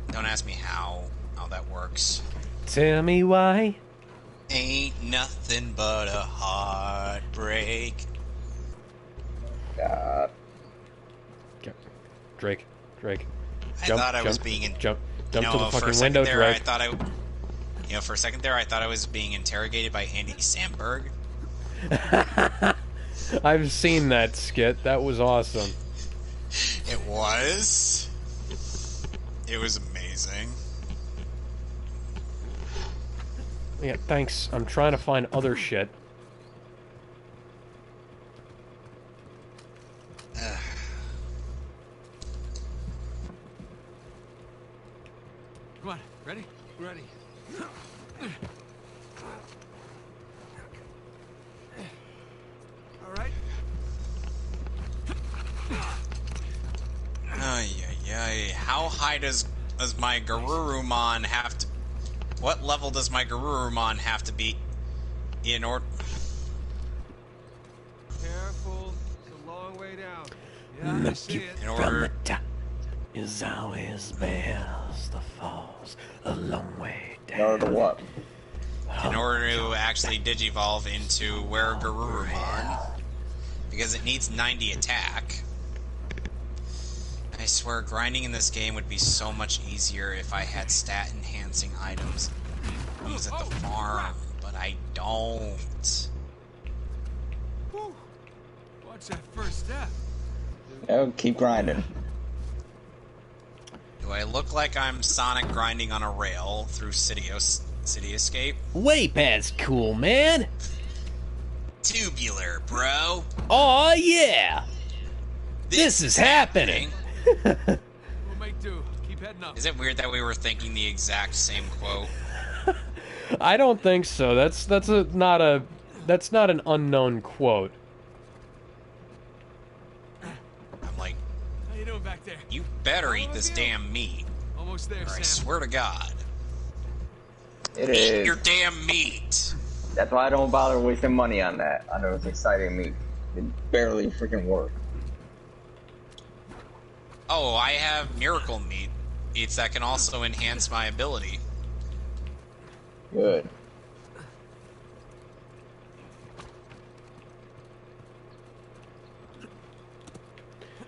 Don't ask me how that works. Tell me why. Ain't nothing but a heartbreak. God. Drake. I thought I was being jump to the for fucking a second window, there, Drake. For a second there, I thought I was being interrogated by Andy Samberg. I've seen that skit. That was awesome. It was. It was amazing. Yeah, thanks. I'm trying to find other shit. Come on, ready? Ready. How high does my Garurumon have to... What level does my Garurumon have to be in order... Careful, it's a long way down. Yeah, I see it. In order... Is always best. The falls a long way down. Or the what? In order to actually digivolve into Garurumon. Because it needs 90 attack. I swear, grinding in this game would be so much easier if I had stat-enhancing items at the farm, but I don't. Watch that first step. Oh, keep grinding. Do I look like I'm Sonic grinding on a rail through City Escape? Way past cool, man. Tubular, bro. Oh yeah. This is happening. We'll make do. Keep heading up. Is it weird that we were thinking the exact same quote? I don't think so. That's not an unknown quote. I'm like, How you doing back there? you better eat this damn meat, Almost there, or I Sam. swear to God. It Eat is. your damn meat. That's why I don't bother wasting money on that. I know it's exciting meat. It barely freaking works. Oh, I have miracle meats that can also enhance my ability. Good.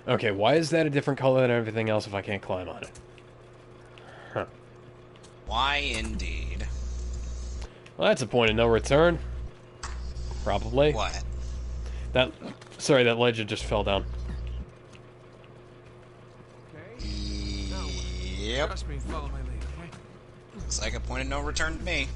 Okay, why is that a different color than everything else if I can't climb on it? Huh. Why indeed? Well, that's a point of no return. Probably. What? That legend just fell down. Okay. Yep. Trust me, follow my lead, okay? Looks like a point of no return to me.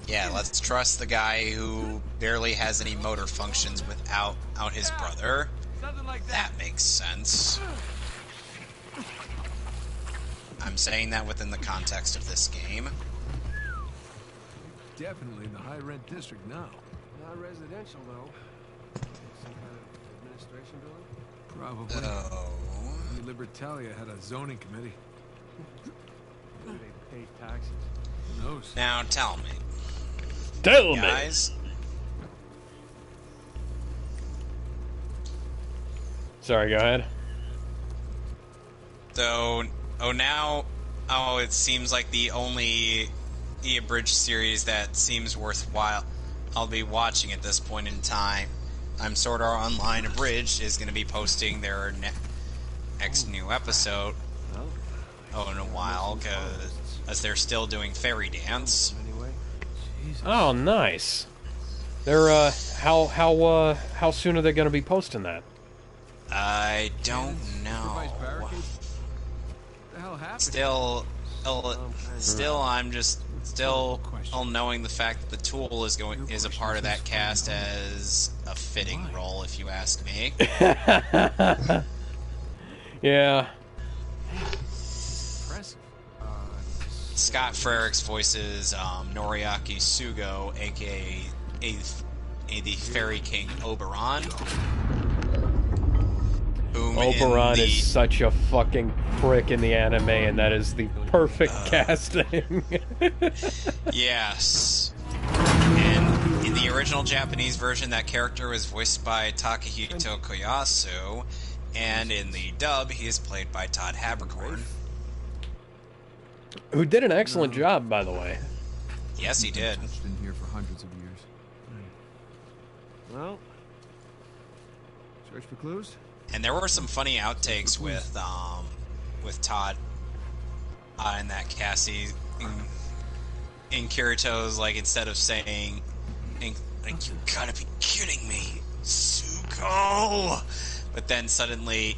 Yeah, let's trust the guy who barely has any motor functions without his brother. Something like That makes sense. I'm saying that within the context of this game. Definitely in the high-rent district now. Not residential, though. Some kind of administration building? Probably. Oh. Maybe Libertalia had a zoning committee. Maybe they pay taxes. Who knows? Now tell me, Tell me. guys. Sorry, go ahead. So, it seems like the only abridged series that seems worthwhile I'll be watching at this point in time. I'm Sword Art Online Abridged is going to be posting their next new episode in a while, because they're still doing Fairy Dance. Anyway. Jesus. Oh, nice. They're how soon are they going to be posting that? I don't Everybody's know. barricades? What the hell happened? I'm just knowing the fact that the Tool is a part of that cast as a fitting role, if you ask me. Yeah. Impressive. Scott Frericks voices Noriaki Sugo, aka the Fairy King Oberon. Oberon is such a fucking prick in the anime, and that is the perfect casting. Yes. And in the original Japanese version, that character was voiced by Takahito Koyasu, and in the dub, he is played by Todd Haberkorn. Who did an excellent job, by the way. Yes, he did. Touched in here for hundreds of years. Well, search for clues. And there were some funny outtakes with Todd in that Cassie in Kirito's, like, instead of saying, like, you gotta be kidding me, Suko, but then suddenly,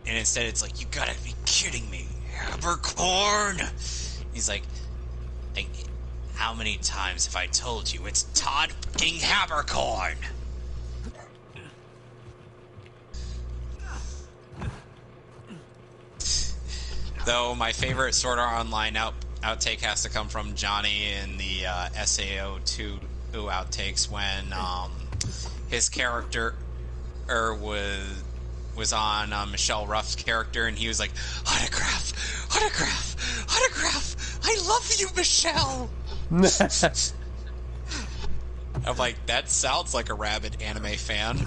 and instead it's like, you gotta be kidding me, Habercorn. He's like, how many times have I told you it's Todd fucking Habercorn? Though my favorite Sword Art Online outtake has to come from Johnny in the SAO2 outtakes when his character was on Michelle Ruff's character, and he was like, autograph, I love you, Michelle. I'm like, that sounds like a rabid anime fan.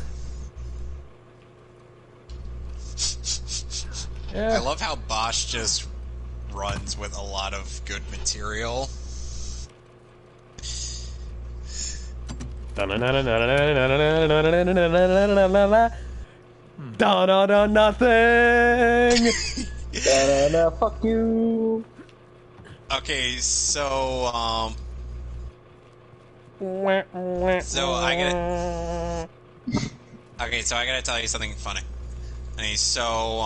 Yeah. I love how Bosch just runs with a lot of good material. Da-da-da, nothing! Da-da-da, fuck you! Okay, so I gotta... Okay, so I gotta tell you something funny. Okay, so,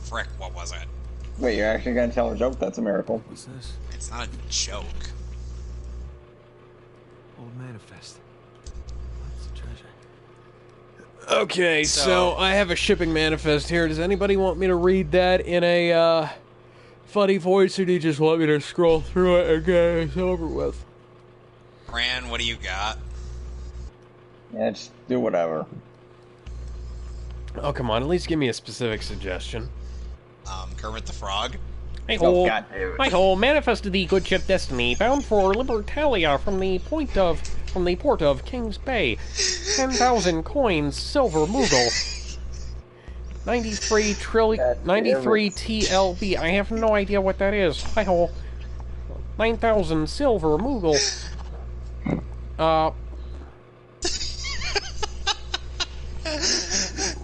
frick, what was it? Wait, you're actually gonna tell a joke? That's a miracle. What's this? It's not a joke. Old manifest. What's the treasure? Okay, so So- I have a shipping manifest here. Does anybody want me to read that in a funny voice, or do you just want me to scroll through it and get it over with? Fran, what do you got? Yeah, just do whatever. Oh, come on, at least give me a specific suggestion. Kermit the Frog? Oh, God damn it. Hi-ho, manifested the good ship Destiny, bound for Libertalia from the port of Kings Bay. 10,000 coins, silver Moogle. 93 TLB. I have no idea what that is. Hi-ho. 9,000 silver Moogle.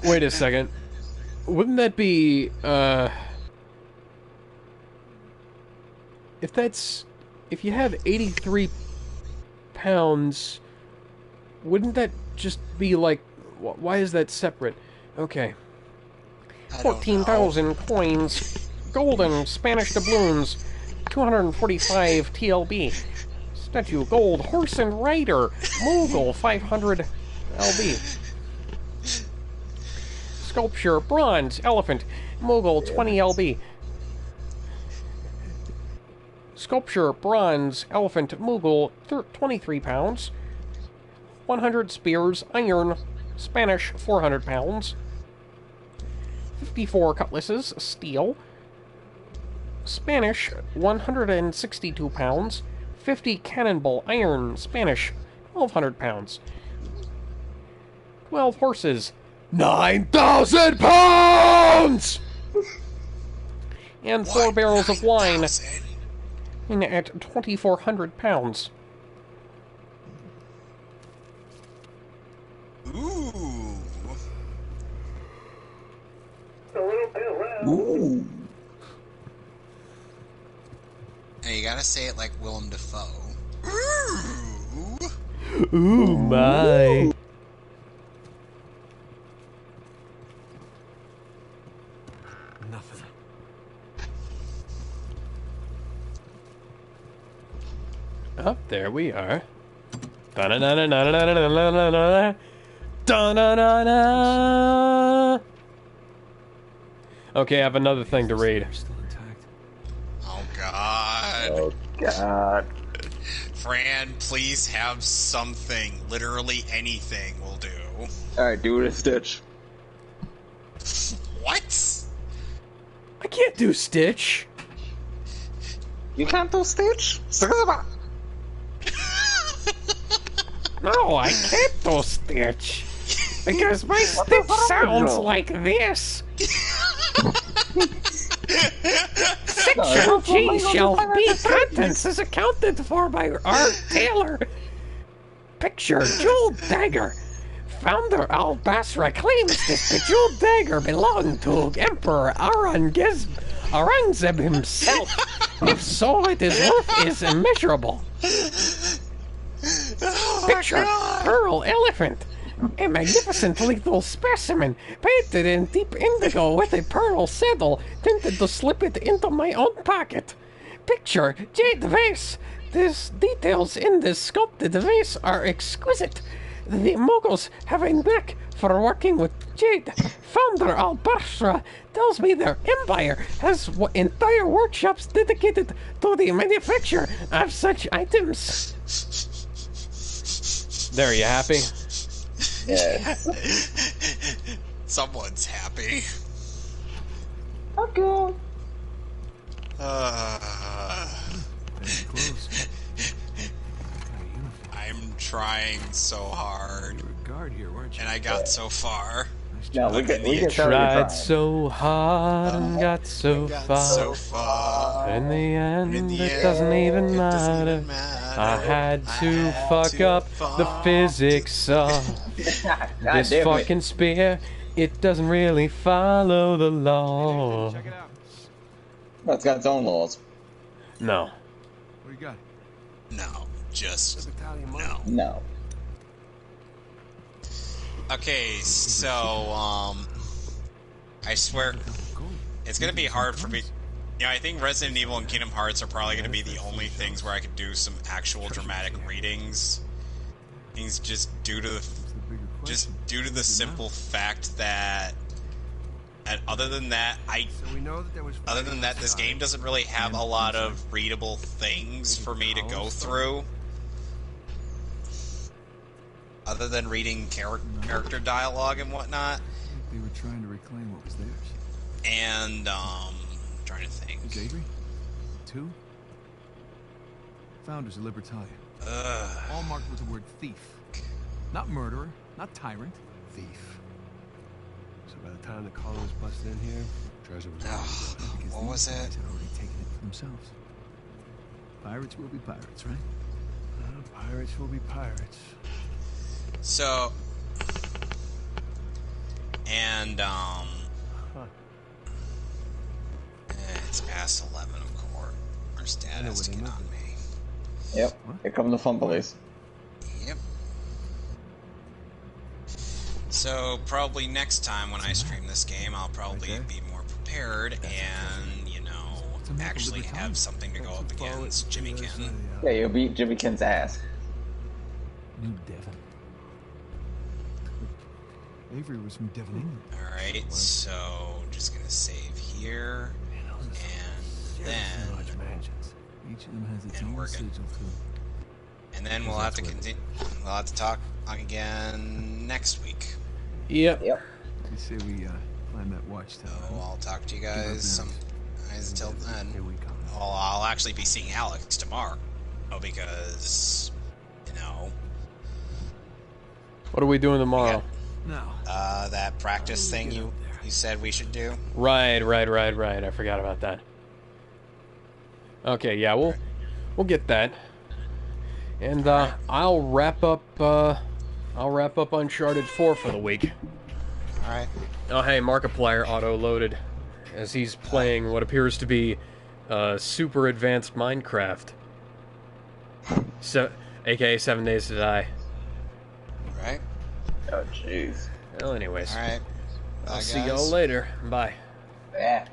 Wait a second. Wouldn't that be, if you have 83 pounds, wouldn't that just be like, why is that separate? Okay. I don't know. 14,000 coins, golden Spanish doubloons, 245 TLB, statue gold, horse and rider, Moogle, 500 LB. Sculpture, bronze, elephant, Moogle, 20 LB. Sculpture, bronze, elephant, Moogle, 23 pounds. 100 spears, iron, Spanish, 400 pounds. 54 cutlasses, steel. Spanish, 162 pounds. 50 cannonball, iron, Spanish, 1,200 pounds. 12 horses, 9,000 pounds! And 4 barrels of wine 9,000? at 2,400 pounds. Ooh. Ooh. And you gotta say it like Willem Dafoe. Ooh. Ooh, my. Nothing. Up there we are. Da-na-na-na-na-na-na-na-na-na. Da-na-na-na. Okay, I have another thing to read. They're still intact. Oh, God. Oh, God. Fran, please have something. Literally anything will do. Alright, do it a Stitch. What? I can't do Stitch. You can't do Stitch? No, I can't do Stitch. Because my Stitch sounds like this. Section G shall be contents is accounted for by Art Taylor. Picture Jewel Dagger. Founder Al Basra claims that the Jewel Dagger belonged to Emperor Aurangzeb himself. If so, its worth is immeasurable. Picture Pearl Elephant. A magnificent lethal specimen, painted in deep indigo with a pearl saddle, tinted to slip it into my own pocket. Picture Jade Vase. These details in this sculpted vase are exquisite. The Mughals have a knack for working with jade. Founder Al-Bashra tells me their empire has entire workshops dedicated to the manufacture of such items. There, you happy? Yes. Someone's happy. Okay. Very close. I'm trying so hard, You were a guard here, weren't you? and I got so far. No, we can tell you're Tried trying. so hard and got so far. So far. In the end, In the it end, doesn't even it doesn't matter. even matter. I had I to had fuck to up the fuck physics of God this damn it. fucking spear. It doesn't really follow the law. Check it out. Well, it's got its own laws. No. What do you got? No, just Battalion money. no. No. Okay, so I swear it's gonna be hard for me. Yeah, I think Resident Evil and Kingdom Hearts are probably gonna be the only things where I could do some actual dramatic readings. Things just due to the simple fact that, and other than that, So we know that there was other than that, this game doesn't really have a lot of readable things for me to go through. Other than reading character dialogue and whatnot, They were trying to reclaim what was theirs. and trying to think. Is Avery? 2? Founders of Libertalia. All marked with the word thief. Not murderer, not tyrant. Thief. So by the time the colony was busted in here, treasure was already gone. What was it? Guys had already taken it for themselves. Pirates will be pirates, right? Pirates will be pirates. So, and it's past 11, of course. Where's Dad has to get on me. Yep. Here come the fun police. Yep. So probably next time when I stream this game, I'll probably be more prepared and, you know, actually have something to go up against Jimmy Ken. Yeah, you'll beat Jimmy Ken's ass. New Devon. Avery was from Devon, England. Alright, so just gonna save here, and then, Large mansions. Each of them has its and own we're good. sigil too. and then we'll have to continue, we'll have to talk again next week. Yep. Yep. They say we climb that watchtower. So I'll talk to you guys until then. Here we come. Well, I'll actually be seeing Alex tomorrow. Oh, because, you know, What are we doing tomorrow? No. that practice thing you said we should do. Right. I forgot about that. Okay, yeah, we'll get that. And I'll wrap up Uncharted 4 for the week. Alright. Oh, hey, Markiplier auto-loaded as he's playing what appears to be super advanced Minecraft. So, aka 7 Days to Die. Right? Oh, jeez. Well, anyways. Alright. I'll see y'all later. Bye. Yeah.